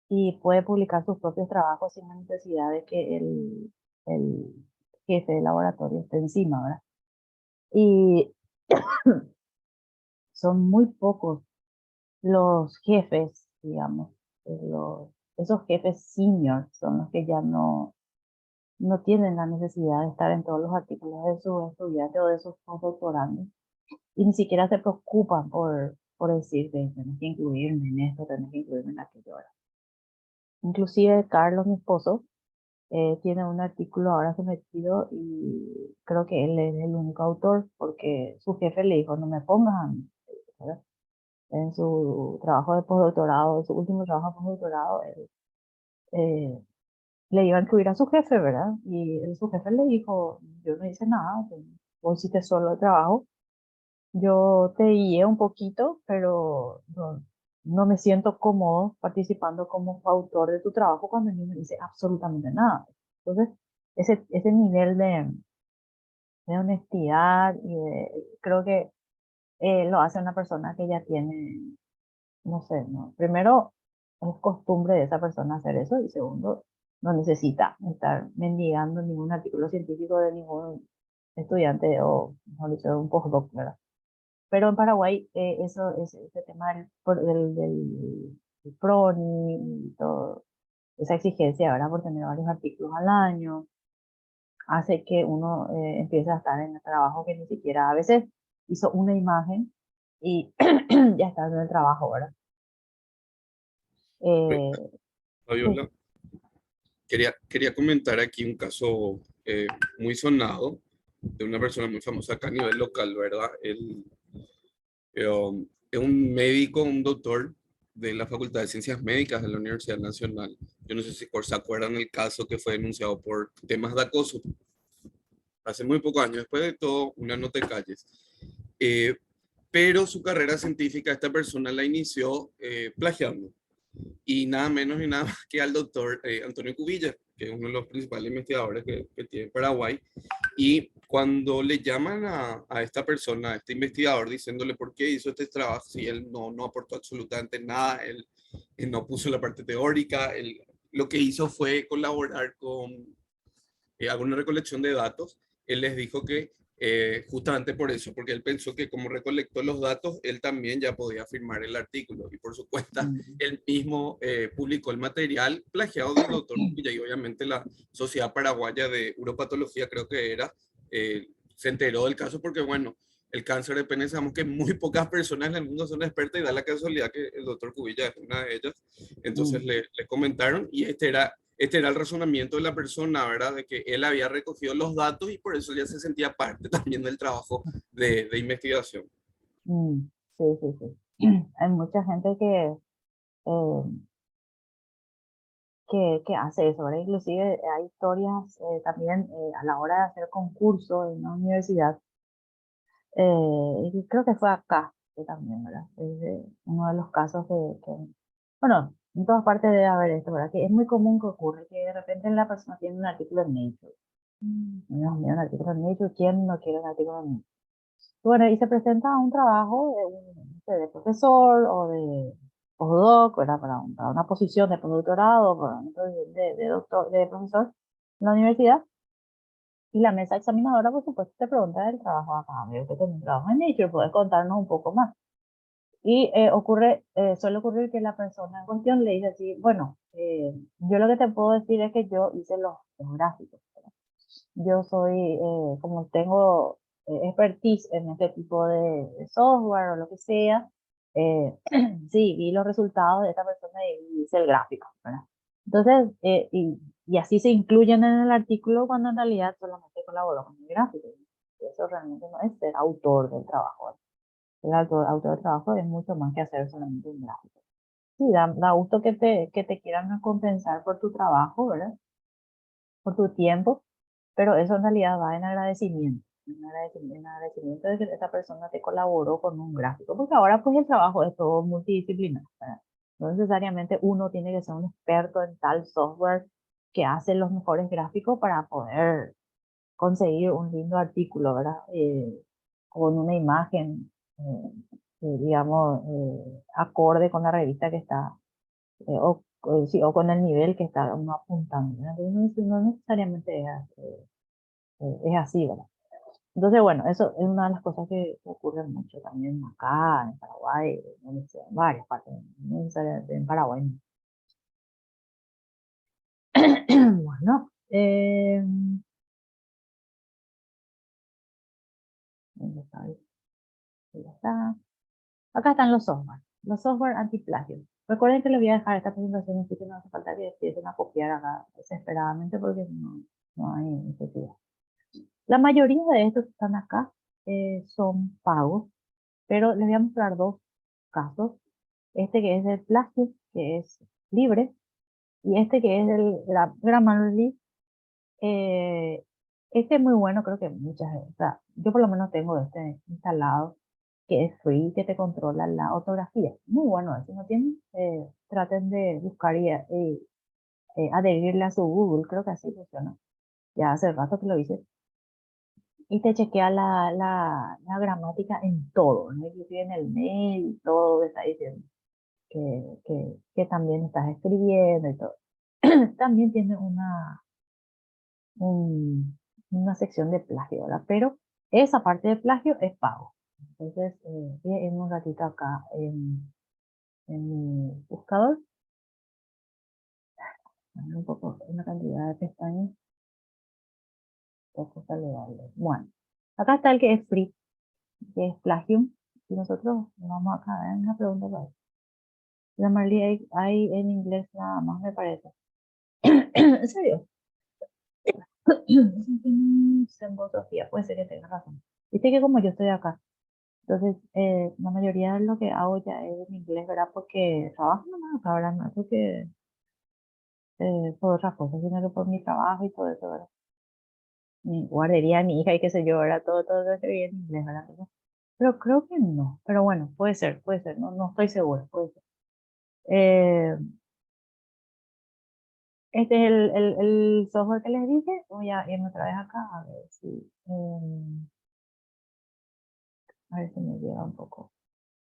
Speaker 1: y puede publicar sus propios trabajos sin la necesidad de que el jefe de laboratorio esté encima, ¿verdad? Y son muy pocos los jefes, digamos, esos jefes senior son los que ya no tienen la necesidad de estar en todos los artículos de sus estudiantes o de sus postdoctorandos y ni siquiera se preocupan por decir que tenés que incluirme en esto, tenés que incluirme en aquello, ¿verdad? Inclusive Carlos, mi esposo, tiene un artículo ahora sometido y creo que él es el único autor porque su jefe le dijo, no me pongas a mí, ¿verdad? En su trabajo de postdoctorado, en su último trabajo de postdoctorado, él, le iba a incluir a su jefe, ¿verdad? Y su jefe le dijo, yo no hice nada, vos hiciste solo el trabajo, yo te guié un poquito, pero no me siento cómodo participando como autor de tu trabajo cuando yo no hice absolutamente nada. Entonces, ese nivel de honestidad creo que lo hace una persona que ya tiene, no sé, ¿no? Primero, es costumbre de esa persona hacer eso y segundo, no necesita estar mendigando ningún artículo científico de ningún estudiante o, mejor dicho, de un postdoc, ¿verdad? Pero en Paraguay, ese tema del PRONI y todo, esa exigencia, ¿verdad? Por tener varios artículos al año, hace que uno empiece a estar en el trabajo que ni siquiera a veces hizo una imagen y ya está en el trabajo, ¿verdad?
Speaker 2: Ve,
Speaker 1: Eh, sí.
Speaker 2: Fabiola, quería comentar aquí un caso muy sonado de una persona muy famosa acá a nivel local, ¿verdad? Es un médico, un doctor de la Facultad de Ciencias Médicas de la Universidad Nacional. Yo no sé si se acuerdan el caso que fue denunciado por temas de acoso hace muy pocos años, después de todo, una no te calles. Eh, pero su carrera científica, esta persona la inició plagiando y nada menos y nada más que al doctor Antonio Cubilla, que es uno de los principales investigadores que tiene Paraguay. Y cuando le llaman a esta persona, a este investigador, diciéndole por qué hizo este trabajo, si él no aportó absolutamente nada, él no puso la parte teórica, él lo que hizo fue colaborar con alguna recolección de datos. Él les dijo que justamente por eso, porque él pensó que como recolectó los datos, él también ya podía firmar el artículo y por su cuenta,
Speaker 1: Mm.
Speaker 2: él mismo publicó el material plagiado del doctor Cuya y obviamente la Sociedad Paraguaya de Uropatología, creo que era, se enteró del caso porque, bueno, el cáncer de pene, sabemos que muy pocas personas en el mundo son expertas y da la casualidad que el doctor Cubilla es una de ellas. Entonces
Speaker 1: Mm.
Speaker 2: le comentaron y este era el razonamiento de la persona, ¿verdad? De que él había recogido los datos y por eso ya se sentía parte también del trabajo de investigación.
Speaker 1: Mm. Sí, sí, sí. Hay mucha gente eh, que hace eso, ¿verdad? Inclusive hay historias también a la hora de hacer concursos en una universidad. Y creo que fue acá también, ¿verdad? Uno de los casos bueno, en todas partes debe haber esto, ¿verdad? Que es muy común que ocurre que de repente la persona tiene un artículo en Nature. Dios mío, un artículo en Nature, ¿quién no quiere un artículo en Nature? Bueno, y se presenta a un trabajo no sé, de profesor o de postdoc, ¿verdad? Para una posición de postdoctorado, para de doctor, de profesor en la universidad. Y la mesa examinadora, por supuesto, te pregunta del trabajo acá. Veo que tenés un trabajo en Nature, puedes contarnos un poco más. Y suele ocurrir que la persona en cuestión le dice así, bueno, yo lo que te puedo decir es que yo hice los gráficos. Yo soy, como tengo expertise en este tipo de software o lo que sea, sí, vi los resultados de esta persona y hice el gráfico, ¿verdad? Entonces, y así se incluyen en el artículo cuando en realidad solamente colaboró con el gráfico. Eso realmente no es ser autor del trabajo, ¿verdad? El autor del trabajo es mucho más que hacer solamente un gráfico. Sí, da gusto que te quieran recompensar por tu trabajo, ¿verdad? Por tu tiempo, pero eso en realidad va en agradecimiento. en agradecimiento de que esa persona te colaboró con un gráfico, porque ahora pues el trabajo es todo multidisciplinar, ¿verdad? No necesariamente uno tiene que ser un experto en tal software que hace los mejores gráficos para poder conseguir un lindo artículo, ¿verdad? Con una imagen, digamos, acorde con la revista que está, sí, o con el nivel que está uno apuntando, ¿verdad? Entonces, no necesariamente es así, ¿verdad? Entonces, bueno, eso es una de las cosas que ocurren mucho también acá, en Paraguay, donde sea, en varias partes, no necesariamente en Paraguay. No. Bueno, ¿dónde está? Ahí ya está. Acá están los software antiplagio. Recuerden que les voy a dejar esta presentación, así que no hace falta que empiecen a copiar acá desesperadamente porque no hay necesidad. La mayoría de estos que están acá son pagos, pero les voy a mostrar dos casos. Este que es del plagio, que es libre, y este que es del Grammarly. eh, este es muy bueno, creo que muchas veces. O sea, yo por lo menos tengo este instalado, que es free, que te controla la ortografía. Muy bueno, si no tienen, traten de buscar y adherirle a su Google, creo que así funciona. Ya hace rato que lo hice. Y te chequea la gramática en todo, ¿no? Inclusive en el mail, todo está diciendo que también estás escribiendo y todo. También tiene una sección de plagio, ¿verdad? Pero esa parte de plagio es pago. Entonces, voy a irme un ratito acá en mi buscador. Un poco, una cantidad de pestañas poco saludable. Bueno, acá está el que es free, que es Plagium. Y nosotros vamos acá a ver una pregunta para eso. La Marley hay en inglés nada más, me parece. ¿En serio? Sofía, puede ser que tenga razón. Viste que como yo estoy acá, entonces la mayoría de lo que hago ya es en inglés, ¿verdad? Porque trabajo nomás acá, ¿verdad? No es porque por otras cosas, sino que por mi trabajo y todo eso, ¿verdad? Mi guardería, mi hija y qué sé yo, ¿verdad? Todo se ve en inglés, ¿verdad? Pero creo que no. Pero bueno, puede ser, no estoy segura, puede ser. Eh, este es el software que les dije. Voy a irme otra vez acá a ver si me llega un poco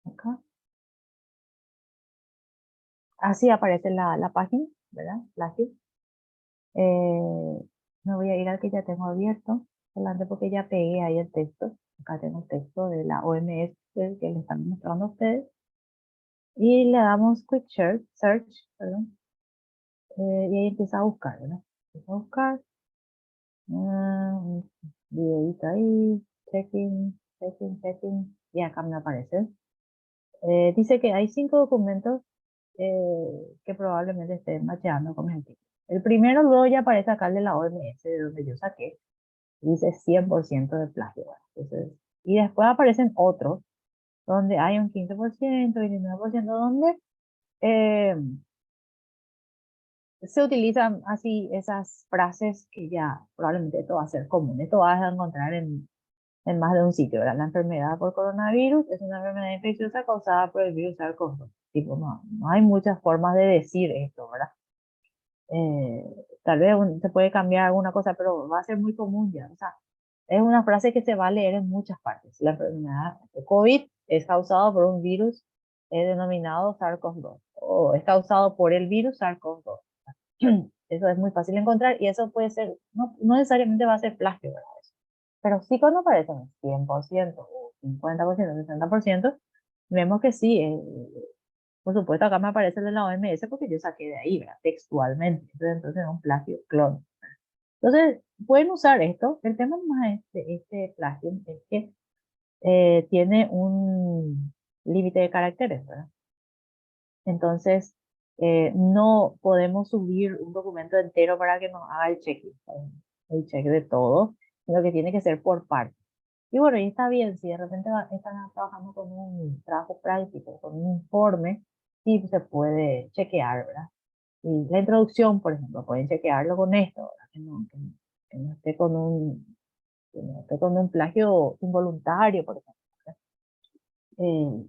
Speaker 1: acá. Así aparece la página, ¿verdad? Me voy a ir al que ya tengo abierto, solamente porque ya pegué ahí el texto. Acá tengo el texto de la OMS que le están mostrando a ustedes. Y le damos Quick Search, perdón, y ahí empieza a buscar, ¿verdad? Empieza a buscar, un videito ahí, checking, y acá me aparece. Dice que hay 5 documentos que probablemente estén macheando con el título. El primero luego ya aparece acá el de la OMS, de donde yo saqué, dice 100% de plagio, ¿verdad? Entonces, y después aparecen otros, donde hay un 15%, 29%, donde eh, se utilizan así esas frases que ya probablemente esto va a ser común. Esto vas a encontrar en más de un sitio, ¿verdad? La enfermedad por coronavirus es una enfermedad infecciosa causada por el virus SARS-CoV-2. Tipo, no hay muchas formas de decir esto, ¿verdad? Eh, Tal vez se puede cambiar alguna cosa, pero va a ser muy común ya. O sea, es una frase que se va a leer en muchas partes. La enfermedad de COVID es causada por un virus denominado SARS-CoV-2 o es causado por el virus SARS-CoV-2. Eso es muy fácil de encontrar y eso puede ser, no necesariamente va a ser plagio, ¿verdad? Pero sí cuando aparecen 100% o 50%, 60%, vemos que sí. Por supuesto, acá me aparece el de la OMS porque yo saqué de ahí, ¿verdad? Textualmente. Entonces es un plagio clon. Entonces, pueden usar esto. El tema más de este plagio es que tiene un límite de caracteres, ¿verdad? Entonces, no podemos subir un documento entero para que nos haga el check de todo, sino que tiene que ser por partes. Y bueno, y está bien, si de repente están trabajando con un trabajo práctico, con un informe, sí se puede chequear, ¿verdad? Y la introducción, por ejemplo, pueden chequearlo con esto, ¿verdad? Que no esté con estoy con un plagio involuntario, por ejemplo.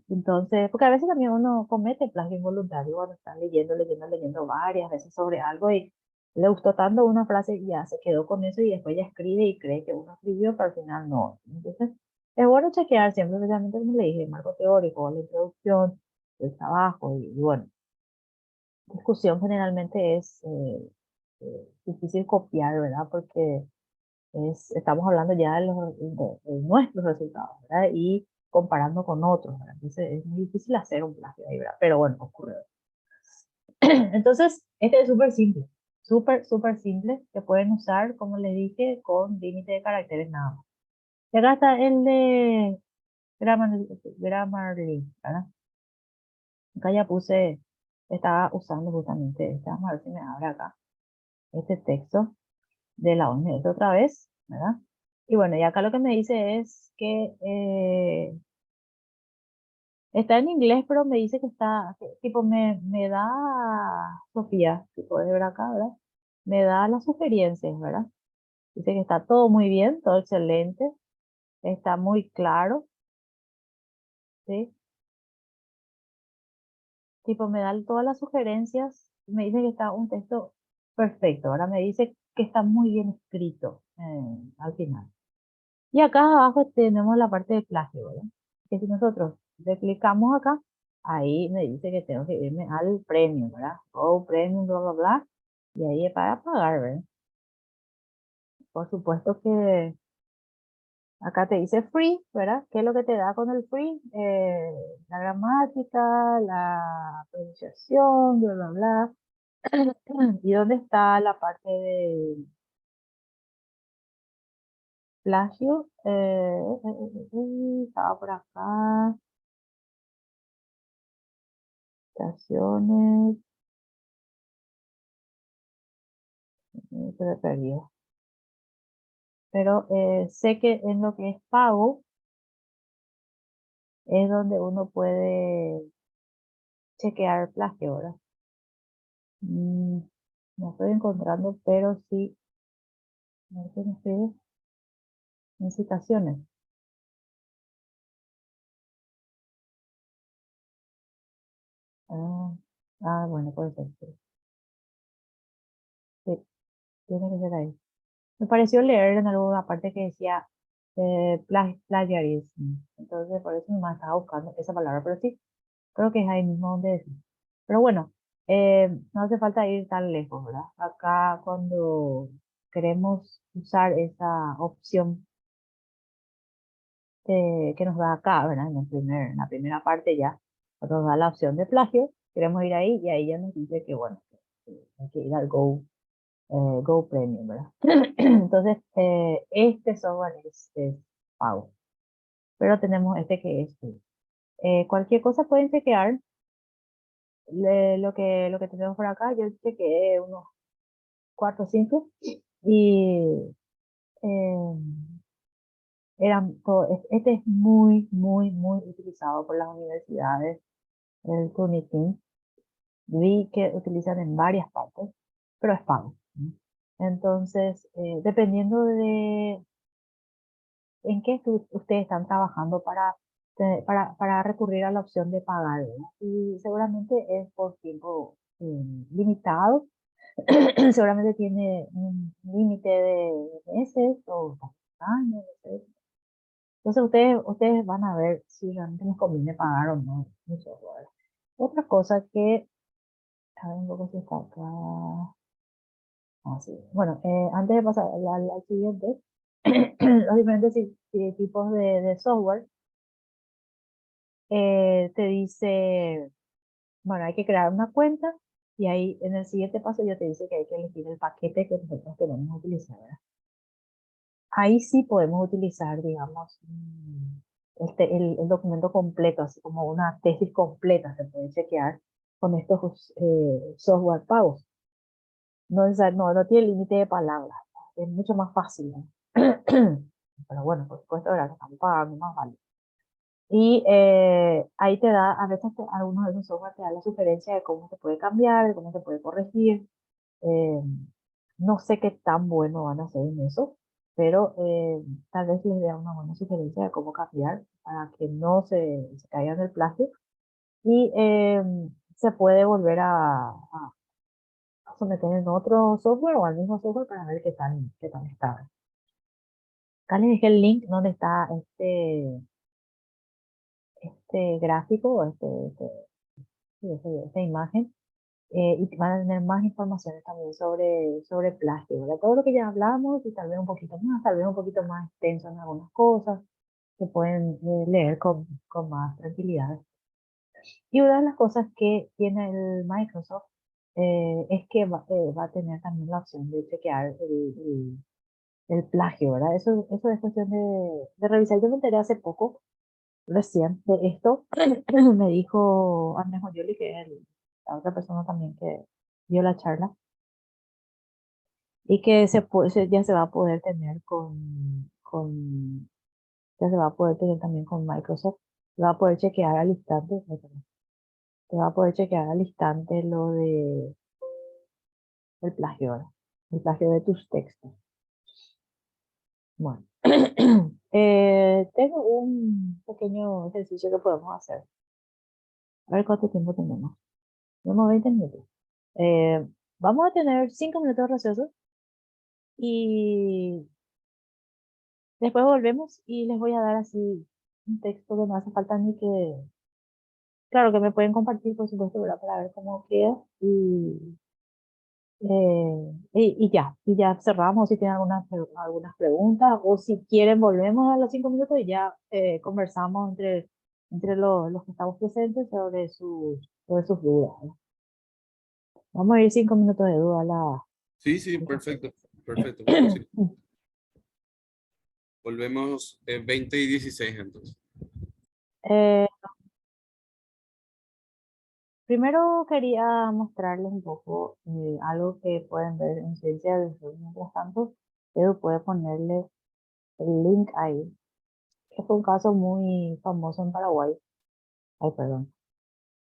Speaker 1: Entonces, porque a veces también uno comete plagio involuntario cuando está leyendo varias veces sobre algo y le gustó tanto una frase y ya se quedó con eso y después ya escribe y cree que uno escribió, pero al final no. Entonces, es bueno chequear siempre, especialmente como le dije, el marco teórico, la introducción, el trabajo y bueno, discusión generalmente es difícil copiar, ¿verdad? Porque estamos hablando ya de nuestros resultados, ¿verdad? Y comparando con otros, ¿verdad? Entonces es muy difícil hacer un plagio ahí, ¿verdad? Pero bueno, ocurre. Entonces, este es súper simple, súper simple, que pueden usar, como les dije, con límite de caracteres nada más. Y acá está el de Grammarly, ¿verdad? Acá ya puse, estaba usando justamente este, vamos a ver si me abre acá, este texto de la OMS otra vez, ¿verdad? Y bueno, y acá lo que me dice es que está en inglés, pero me dice que está, que, tipo, me da, Sofía, si puedes ver acá, ¿verdad? Me da las sugerencias, ¿verdad? Dice que está todo muy bien, todo excelente, está muy claro, ¿sí? Tipo, me da todas las sugerencias, me dice que está un texto perfecto, ahora me dice que está muy bien escrito al final. Y acá abajo tenemos la parte de plagio, ¿verdad? Que si nosotros le clicamos acá, ahí me dice que tengo que irme al premium, ¿verdad? O premium, bla, bla, bla. Y ahí es para pagar, ¿verdad? Por supuesto que acá te dice free, ¿verdad? ¿Qué es lo que te da con el free? La gramática, la pronunciación, bla, bla, bla. ¿Y dónde está la parte de plagio? Estaba por acá. Estaciones. Se me perdió. Pero sé que en lo que es pago es donde uno puede chequear plagio, ¿verdad? Mm, no estoy encontrando, pero sí, a ver qué me escribe, en citaciones. Ah, bueno, puede ser. Sí, sí, tiene que ser ahí. Me pareció leer en alguna parte que decía plagiarismo. Entonces, por eso me estaba buscando esa palabra, pero sí, creo que es ahí mismo donde decía. Pero bueno, no hace falta ir tan lejos, ¿verdad? Acá cuando queremos usar esa opción que nos da acá, ¿verdad? En la primera parte ya nos da la opción de plagio, queremos ir ahí y ahí ya nos dice que, bueno, que hay que ir al Go Premium, ¿verdad? Entonces, este software es pago, pero tenemos este que es free. Cualquier cosa pueden chequear lo que tenemos por acá. Yo chequeé unos 4 o 5 y eh, este es muy utilizado por las universidades, el Turnitin. Vi que utilizan en varias partes, pero es pago, ¿no? Entonces, dependiendo de en qué ustedes están trabajando para recurrir a la opción de pagar, ¿verdad? Y seguramente es por tiempo limitado. Seguramente tiene un límite de meses o años, no sé. Entonces ustedes van a ver si realmente les conviene pagar o no mucho, ¿verdad? Otra cosa que, a ver un poco si está acá. Así. Bueno, antes de pasar al siguiente, los diferentes tipos de software, te dice, bueno, hay que crear una cuenta y ahí en el siguiente paso ya te dice que hay que elegir el paquete que nosotros queremos utilizar, ¿verdad? Ahí sí podemos utilizar, digamos, el documento completo, así como una tesis completa se puede chequear con estos software pagos. No tiene límite de palabras, es mucho más fácil, ¿no? Pero bueno, por supuesto, ahora que estamos pagando más vale. Y ahí te da, a veces algunos de esos software te da la sugerencia de cómo se puede cambiar, de cómo se puede corregir. Eh, no sé qué tan bueno van a hacer en eso, pero tal vez les dé una buena sugerencia de cómo cambiar para que no se caigan del plagio y se puede volver a someter en otro software o al mismo software para ver qué tal está. Acá les dejé el link donde está este gráfico, sí, esta imagen, y van a tener más informaciones también sobre plagio, ¿verdad? Todo lo que ya hablamos y tal vez un poquito más, tal vez un poquito más extenso en algunas cosas, se pueden leer con más tranquilidad. Y una de las cosas que tiene el Microsoft es que va a tener también la opción de chequear el plagio, ¿verdad? Eso es cuestión de revisar. Yo me enteré hace poco, recién, de esto. Me dijo Andrés Moyoli, que es la otra persona también que dio la charla, y que ya se va a poder tener ya se va a poder tener también con Microsoft. Va a poder chequear al instante, se va a poder chequear al instante el plagio, ¿verdad? El plagio de tus textos. Bueno, tengo un pequeño ejercicio que podemos hacer. A ver cuánto tiempo tenemos. Tenemos 20 minutos. Eh, Vamos a tener 5 minutos recesos y después volvemos y les voy a dar así un texto que no hace falta ni que, claro que me pueden compartir por supuesto, ¿verdad? Para ver cómo queda y ya cerramos si tienen algunas preguntas o si quieren volvemos a los 5 minutos y ya conversamos entre los que estamos presentes sobre sus dudas, ¿no? Vamos a ir 5 minutos de duda
Speaker 2: Sí, sí, perfecto, perfecto. Bueno, sí. Volvemos 20 y 16 entonces.
Speaker 1: Eh, Primero quería mostrarles un poco algo que pueden ver en Ciencia del Sur. Mientras tanto, Edu puede ponerles el link ahí, que fue un caso muy famoso en Paraguay. Ay, perdón,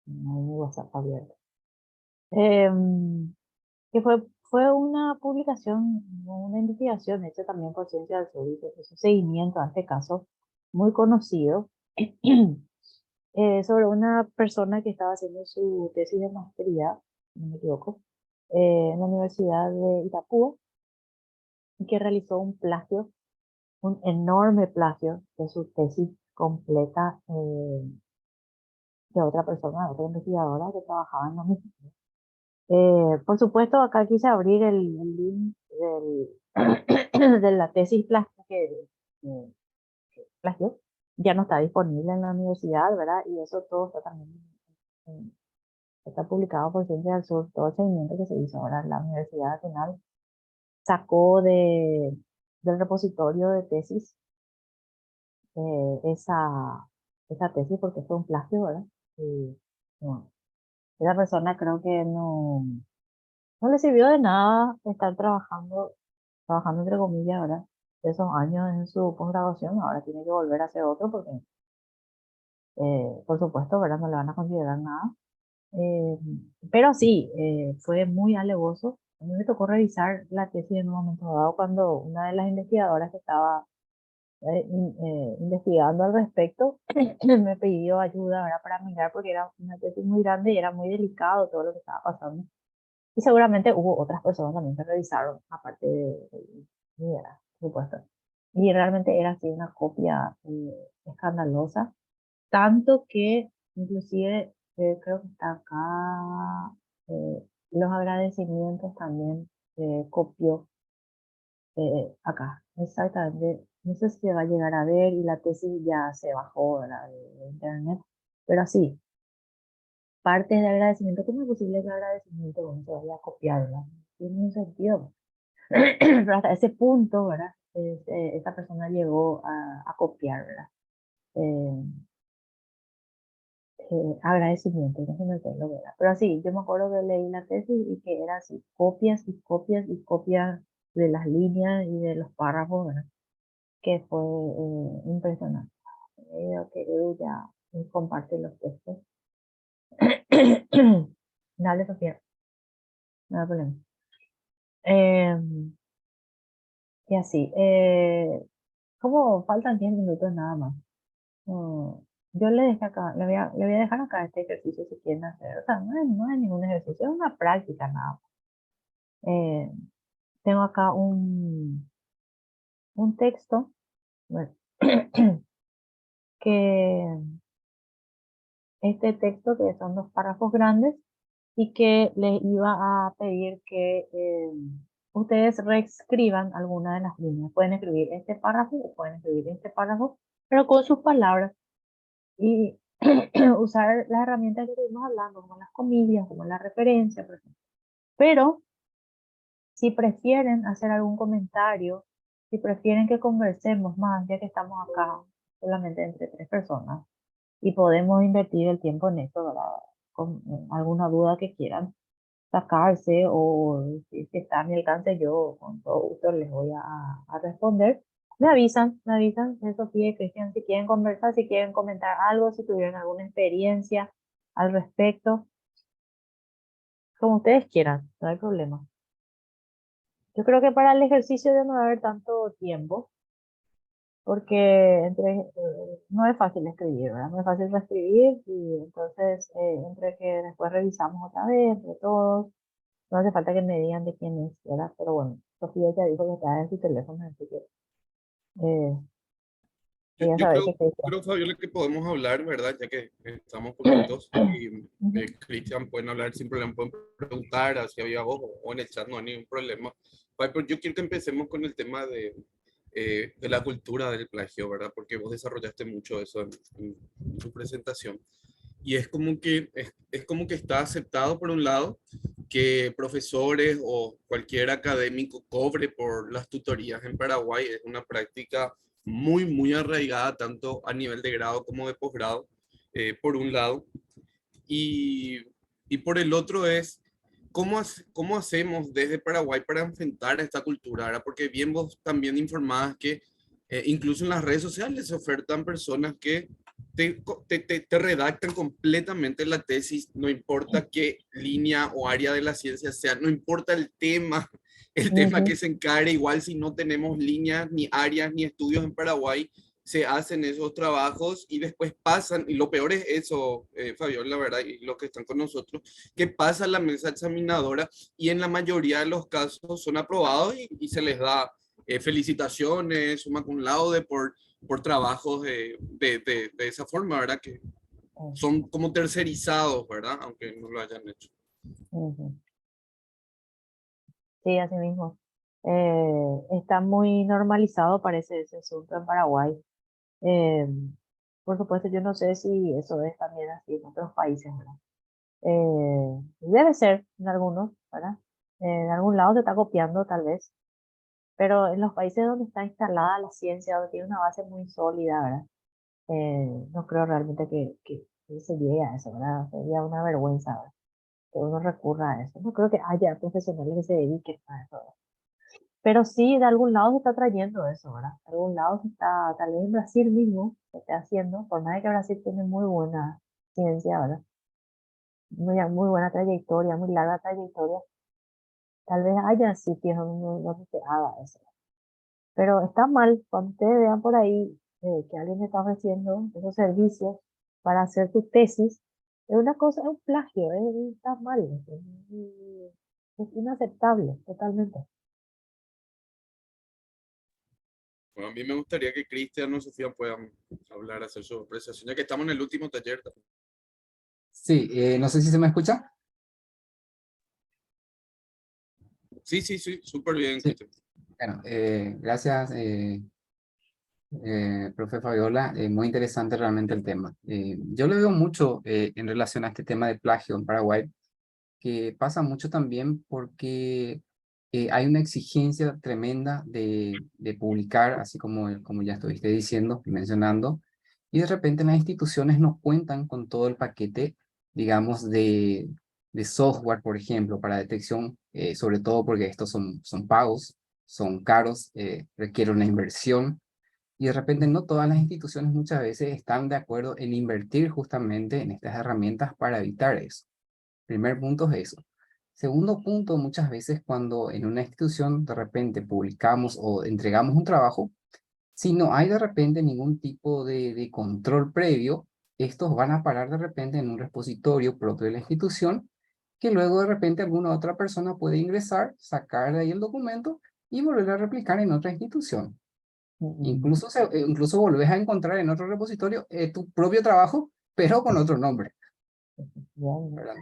Speaker 1: no hay mi WhatsApp abierto. Em, que fue una publicación, una investigación hecha también por Ciencia del Sur, y que hizo seguimiento a este caso muy conocido sobre una persona que estaba haciendo su tesis de maestría, si no me equivoco, en la Universidad de Itapúa, y que realizó un plagio, un enorme plagio de su tesis completa de otra persona, otra investigadora que trabajaba en lo mismo. Por supuesto, acá quise abrir el link de la tesis plástica que plagió. Ya no está disponible en la universidad, ¿verdad? Y eso todo está también en- está publicado por Ciencia del Sur, todo el seguimiento que se hizo. Ahora la Universidad Nacional sacó del repositorio de tesis esa tesis porque fue un plagio, ¿verdad? Y bueno, esa persona creo que no le sirvió de nada estar trabajando entre comillas, ¿verdad? Esos años en su posgraduación, ahora tiene que volver a hacer otro porque, por supuesto, ¿verdad? No le van a considerar nada. Eh, pero sí, fue muy alevoso. A mí me tocó revisar la tesis en un momento dado cuando una de las investigadoras que estaba investigando al respecto me pidió ayuda, ¿verdad? Para mirar porque era una tesis muy grande y era muy delicado todo lo que estaba pasando. Y seguramente hubo otras personas también que revisaron, aparte de mí, ¿verdad? Por supuesto. Y realmente era así una copia escandalosa, tanto que inclusive creo que está acá los agradecimientos también copió acá, exactamente. No sé si se va a llegar a ver y la tesis ya se bajó, ¿verdad? De internet, pero sí, parte de agradecimiento, ¿cómo es posible que agradecimiento no se vaya a copiar, ¿verdad? No tiene un sentido. Pero hasta ese punto, ¿verdad? Esta persona llegó a copiar, ¿verdad? Eh, Agradecimiento, imagínate lo que era. Pero sí, yo me acuerdo que leí la tesis y que era así, copias y copias y copias de las líneas y de los párrafos, ¿verdad? Que fue impresionante. Que Edu ya comparte los textos. Dale, Sofía, no hay problema. Y así, como faltan 10 minutos nada más. mm, yo le dejé acá, le voy a dejar acá este ejercicio si quieren hacer. O sea, no es ningún ejercicio, es una práctica nada más. Eh, tengo acá un texto, bueno, que este texto que son dos párrafos grandes y que les iba a pedir que ustedes reescriban alguna de las líneas. Pueden escribir este párrafo o pueden escribir este párrafo, pero con sus palabras y usar las herramientas que estuvimos hablando, como las comillas, como la referencia, por ejemplo. Pero si prefieren hacer algún comentario, si prefieren que conversemos más, ya que estamos acá solamente entre tres personas y podemos invertir el tiempo en eso, ¿verdad? Con alguna duda que quieran sacarse o si está a mi alcance, yo con todo gusto les voy a responder. Me avisan, Sofía y Cristian, si quieren conversar, si quieren comentar algo, si tuvieron alguna experiencia al respecto, como ustedes quieran, no hay problema. Yo creo que para el ejercicio de no haber tanto tiempo, porque no es fácil escribir, ¿verdad? No es fácil escribir y entonces entre que después revisamos otra vez, entre todos, no hace falta que me digan de quién es, ¿verdad? Pero bueno, Sofía ya dijo que está en su teléfono, así que eh, ella
Speaker 2: Yo
Speaker 1: sabe que
Speaker 2: creo, Fabiola, que podemos hablar, ¿verdad? Ya que estamos poquitos y
Speaker 1: Ujú.
Speaker 2: Cristian pueden hablar sin problema, pueden preguntar hacia viva voz o en el chat, no hay ningún problema. Pero yo quiero que empecemos con el tema de la cultura del plagio, ¿verdad? Porque vos desarrollaste mucho eso en tu presentación. Y es como que está aceptado por un lado que profesores o cualquier académico cobre por las tutorías en Paraguay. Es una práctica muy arraigada tanto a nivel de grado como de posgrado, por un lado. Y, y por el otro es, ¿cómo hacemos desde Paraguay para enfrentar esta cultura? ¿Verdad? Porque bien vos también informabas que incluso en las redes sociales se ofertan personas que te redactan completamente la tesis, no importa qué línea o área de la ciencia sea, no importa el tema
Speaker 1: Ujú,
Speaker 2: que se encare, igual si no tenemos líneas, ni áreas, ni estudios en Paraguay, se hacen esos trabajos y después pasan, y lo peor es eso, Fabiola, la verdad, y los que están con nosotros, que pasa la mesa examinadora y en la mayoría de los casos son aprobados y se les da felicitaciones, summa cum laude por trabajos de esa forma, ¿verdad? Que son como tercerizados, ¿verdad? Aunque no lo hayan hecho.
Speaker 1: ujú. Sí, así mismo. Está muy normalizado, parece, ese asunto en Paraguay. Eh, por supuesto, yo no sé si eso es también así en otros países, ¿verdad? Debe ser en algunos, ¿verdad? En algún lado se está copiando tal vez, pero en los países donde está instalada la ciencia, donde tiene una base muy sólida, ¿verdad? No creo realmente que se llegue a eso, ¿verdad? Sería una vergüenza, ¿verdad? Que uno recurra a eso. No creo que haya profesionales que se dediquen a eso, ¿verdad? Pero sí, de algún lado se está trayendo eso, ¿verdad? De algún lado se está, tal vez en Brasil mismo, se está haciendo, por más de que Brasil tiene muy buena ciencia, ¿verdad? Muy buena trayectoria, muy larga trayectoria. Tal vez haya sitios donde se haga eso. Pero está mal cuando ustedes vean por ahí que alguien está ofreciendo esos servicios para hacer tu tesis. Es una cosa, es un plagio, está mal. Es inaceptable, totalmente.
Speaker 2: Bueno, a mí me gustaría que Cristian o Sofía puedan hablar, hacer su apreciación, ya que estamos en el último taller.
Speaker 3: Sí, no sé si se me escucha.
Speaker 2: Sí, súper bien,
Speaker 3: Sí,
Speaker 2: Cristian.
Speaker 3: bueno, gracias, profe Fabiola. Muy interesante realmente el tema. Yo lo veo mucho en relación a este tema de plagio en Paraguay, que pasa mucho también porque hay una exigencia tremenda de publicar, así como ya estuviste diciendo y mencionando, y de repente las instituciones no cuentan con todo el paquete, digamos, de software, por ejemplo, para detección, sobre todo porque estos son pagos, son caros, requiere una inversión, y de repente no todas las instituciones muchas veces están de acuerdo en invertir justamente en estas herramientas para evitar eso. Primer punto es eso. Segundo punto, muchas veces cuando en una institución de repente publicamos o entregamos un trabajo, si no hay de repente ningún tipo de control previo, estos van a parar de repente en un repositorio propio de la institución, que luego de repente alguna otra persona puede ingresar, sacar de ahí el documento y volver a replicar en otra institución.
Speaker 1: Mm,
Speaker 3: Incluso, incluso volvés a encontrar en otro repositorio tu propio trabajo, pero con otro nombre,
Speaker 1: ya.
Speaker 3: ¿verdad?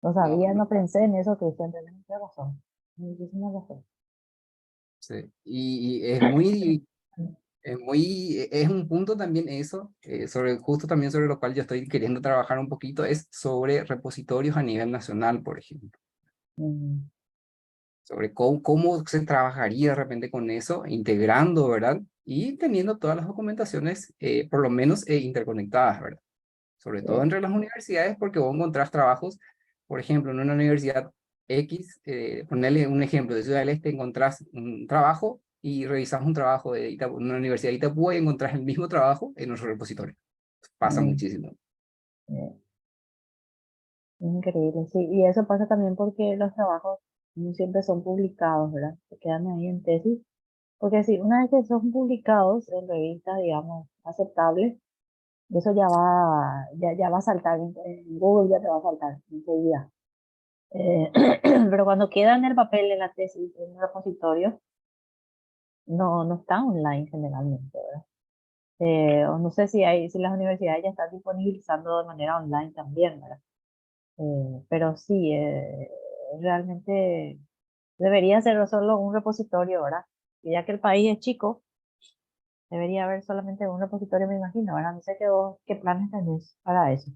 Speaker 1: No
Speaker 3: No,
Speaker 1: sabía,
Speaker 3: no,
Speaker 1: no pensé en eso, Cristian, tenés mucha razón. Muchísima razón.
Speaker 3: sí. Y es un punto también eso, justo también sobre lo cual yo estoy queriendo trabajar un poquito, es sobre repositorios a nivel nacional, por ejemplo.
Speaker 1: Mm,
Speaker 3: Sobre cómo se trabajaría de repente con eso, integrando, ¿verdad? Y teniendo todas las documentaciones, por lo menos interconectadas, ¿verdad? Sobre todo
Speaker 1: sí,
Speaker 3: entre las universidades, porque vos encontrás trabajos, por ejemplo, en una universidad X, ponerle un ejemplo, de Ciudad del Este encontrás un trabajo y revisás un trabajo de una universidad de Itapúa y encontrás el mismo trabajo en otro repositorio. Pasa
Speaker 1: mm,
Speaker 3: muchísimo.
Speaker 1: eh, increíble, sí. Y eso pasa también porque los trabajos no siempre son publicados, ¿verdad? Se quedan ahí en tesis. Porque sí, una vez que son publicados en revistas, digamos, aceptables, eso ya va a saltar, en Google ya te va a saltar enseguida. Eh, pero cuando queda en el papel, en la tesis, en el repositorio, no está online generalmente, ¿verdad? O no sé si las universidades ya están disponibilizando de manera online también, ¿verdad? Pero sí, realmente debería ser solo un repositorio, ¿verdad? Y ya que el país es chico, debería haber solamente un repositorio, me imagino, ¿verdad? No sé qué planes tenés para eso.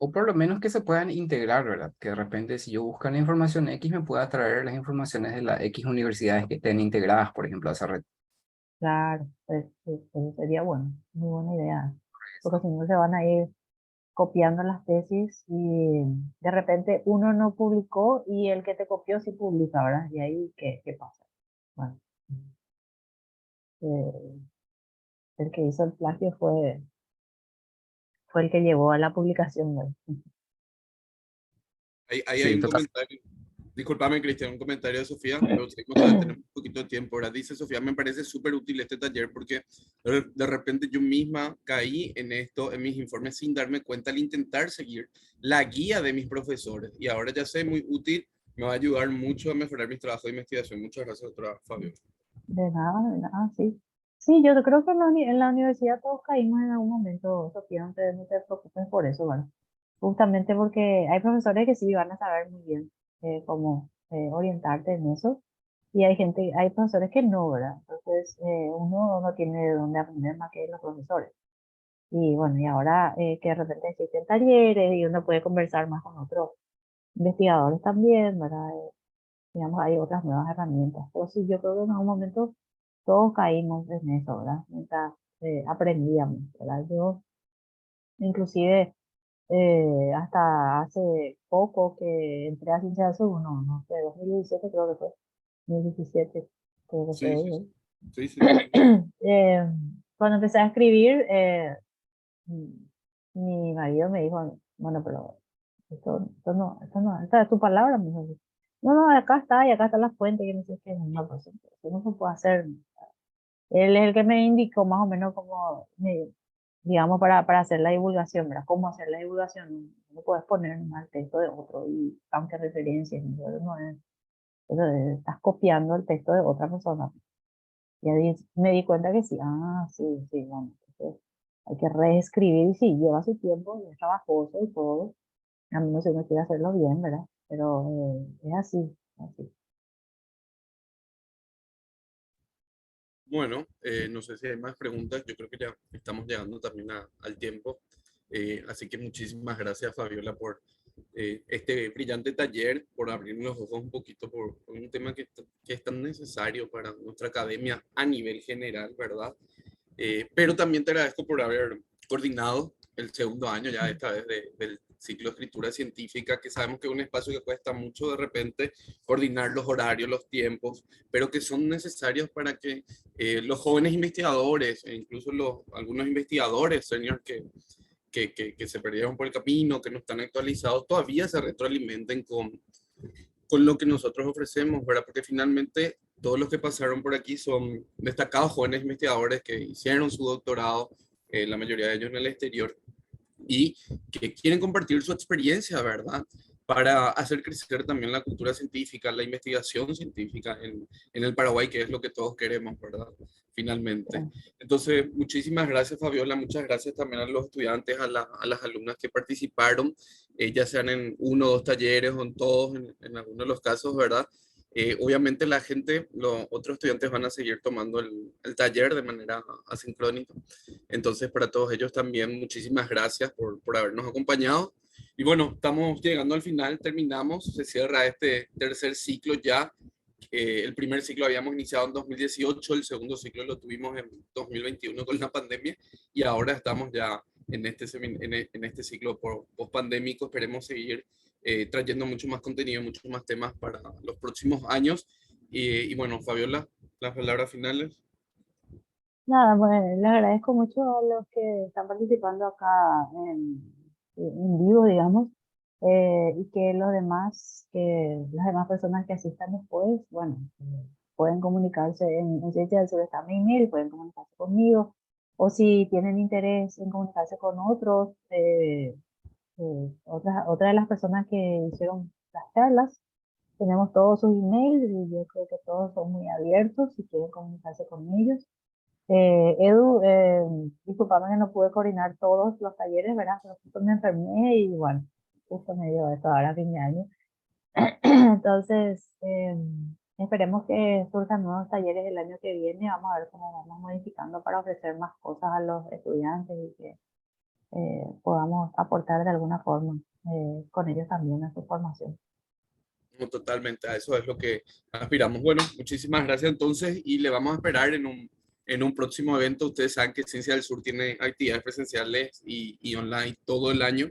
Speaker 3: O por lo menos que se puedan integrar, ¿verdad? Que de repente si yo busco la información X me pueda traer las informaciones de las X universidades que estén integradas, por ejemplo, a esa red.
Speaker 1: Claro, pues, sí, eso sería bueno, muy buena idea. Porque si no se van a ir copiando las tesis y de repente uno no publicó y el que te copió sí publica, ¿verdad? Y ahí, ¿qué pasa? Bueno, eh, el que hizo el plagio fue el que llevó a la publicación, ¿verdad?
Speaker 2: Ahí hay
Speaker 3: Sí,
Speaker 2: un
Speaker 3: total.
Speaker 2: comentario. Disculpame, Cristian, un comentario de Sofía, pero sé que todavía tenemos un poquito de tiempo. Ahora dice Sofía, me parece súper útil este taller porque de repente yo misma caí en esto, en mis informes, sin darme cuenta al intentar seguir la guía de mis profesores. Y ahora ya sé, muy útil, me va a ayudar mucho a mejorar mis trabajos de investigación. Muchas gracias, doctora Fabio.
Speaker 1: De nada, sí. Sí, yo creo que en la universidad todos caímos en algún momento, Sofía, no te preocupes por eso, ¿verdad? Justamente porque hay profesores que sí van a saber muy bien cómo orientarte en eso, y hay profesores que no, ¿verdad? Entonces, uno no tiene de dónde aprender más que los profesores. Y bueno, y ahora que de repente existen talleres y uno puede conversar más con otros investigadores también, ¿verdad? Digamos, hay otras nuevas herramientas. Pero sí, yo creo que en algún momento todos caímos en eso, ¿verdad? Mientras aprendíamos, ¿verdad? Yo, inclusive, hasta hace poco que entré a Ciencia del Sur, no sé, 2017 creo que fue, 2017 creo que fue,
Speaker 2: Sí, sí,
Speaker 1: ¿eh?
Speaker 2: sí. Sí, sí, sí.
Speaker 1: Eh, Cuando empecé a escribir, mm, mi marido me dijo, bueno, pero esta es tu palabra, me dijo. No, no, acá está, y acá está la fuente, que no sé qué, no, pues eso no se puede hacer. Él es el que me indicó más o menos cómo, digamos, para hacer la divulgación, ¿verdad? Cómo hacer la divulgación. No puedes poner mal texto de otro y aunque referencias, ¿no? Estás copiando el texto de otra persona. Y ahí me di cuenta que sí, sí, sí, bueno, entonces hay que reescribir y sí, lleva su tiempo, y es trabajoso y todo. A mí no sé, uno quiere hacerlo bien, ¿verdad? Pero es así, así.
Speaker 2: Bueno, no sé si hay más preguntas. Yo creo que ya estamos llegando también al tiempo. Así que muchísimas gracias, Fabiola, por este brillante taller, por abrirnos los ojos un poquito por un tema que es tan necesario para nuestra academia a nivel general, ¿verdad? Pero también te agradezco por haber coordinado el segundo año ya esta vez del ciclo de escritura científica, que sabemos que es un espacio que cuesta mucho de repente coordinar los horarios, los tiempos, pero que son necesarios para que los jóvenes investigadores, e incluso algunos investigadores senior que se perdieron por el camino, que no están actualizados, todavía se retroalimenten con lo que nosotros ofrecemos, ¿verdad? Porque finalmente todos los que pasaron por aquí son destacados jóvenes investigadores que hicieron su doctorado, la mayoría de ellos en el exterior, y que quieren compartir su experiencia, ¿verdad? Para hacer crecer también la cultura científica, la investigación científica en el Paraguay, que es lo que todos queremos, ¿verdad? Finalmente. Entonces, muchísimas gracias, Fabiola. Muchas gracias también a los estudiantes, a las alumnas que participaron, ya sean en uno o dos talleres o en todos, en algunos de los casos, ¿verdad? Obviamente la gente, los otros estudiantes van a seguir tomando el taller de manera asincrónica. Entonces, para todos ellos también, muchísimas gracias por habernos acompañado. Y bueno, estamos llegando al final, terminamos, se cierra este tercer ciclo ya. El primer ciclo habíamos iniciado en 2018, el segundo ciclo lo tuvimos en 2021 con la pandemia y ahora estamos ya en este ciclo post-pandémico. Esperemos seguir trayendo mucho más contenido, muchos más temas para los próximos años. Y bueno, Fabiola, las palabras finales.
Speaker 1: Nada, bueno, les agradezco mucho a los que están participando acá en vivo, digamos, y que las demás personas que asistan después, bueno, pueden comunicarse en Ciencia del Sur está mi email, pueden comunicarse conmigo, o si tienen interés en comunicarse con otros, otra de las personas que hicieron las charlas, tenemos todos sus emails y yo creo que todos son muy abiertos si quieren comunicarse con ellos. Edu, disculpame que no pude coordinar todos los talleres, ¿verdad? Pero justo me enfermé y bueno, justo me dio esto ahora a fin de año. Entonces, esperemos que surjan nuevos talleres el año que viene. Vamos a ver cómo vamos modificando para ofrecer más cosas a los estudiantes y que podamos aportar de alguna forma con ellos también a su formación.
Speaker 2: Totalmente, a eso es lo que aspiramos. Bueno, muchísimas gracias entonces y le vamos a esperar en un próximo evento. Ustedes saben que Ciencia del Sur tiene actividades presenciales y online todo el año.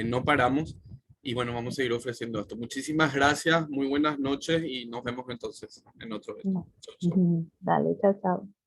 Speaker 2: No paramos y bueno, vamos a seguir ofreciendo esto. Muchísimas gracias, muy buenas noches y nos vemos entonces en otro evento.
Speaker 1: Dale, chao, chao.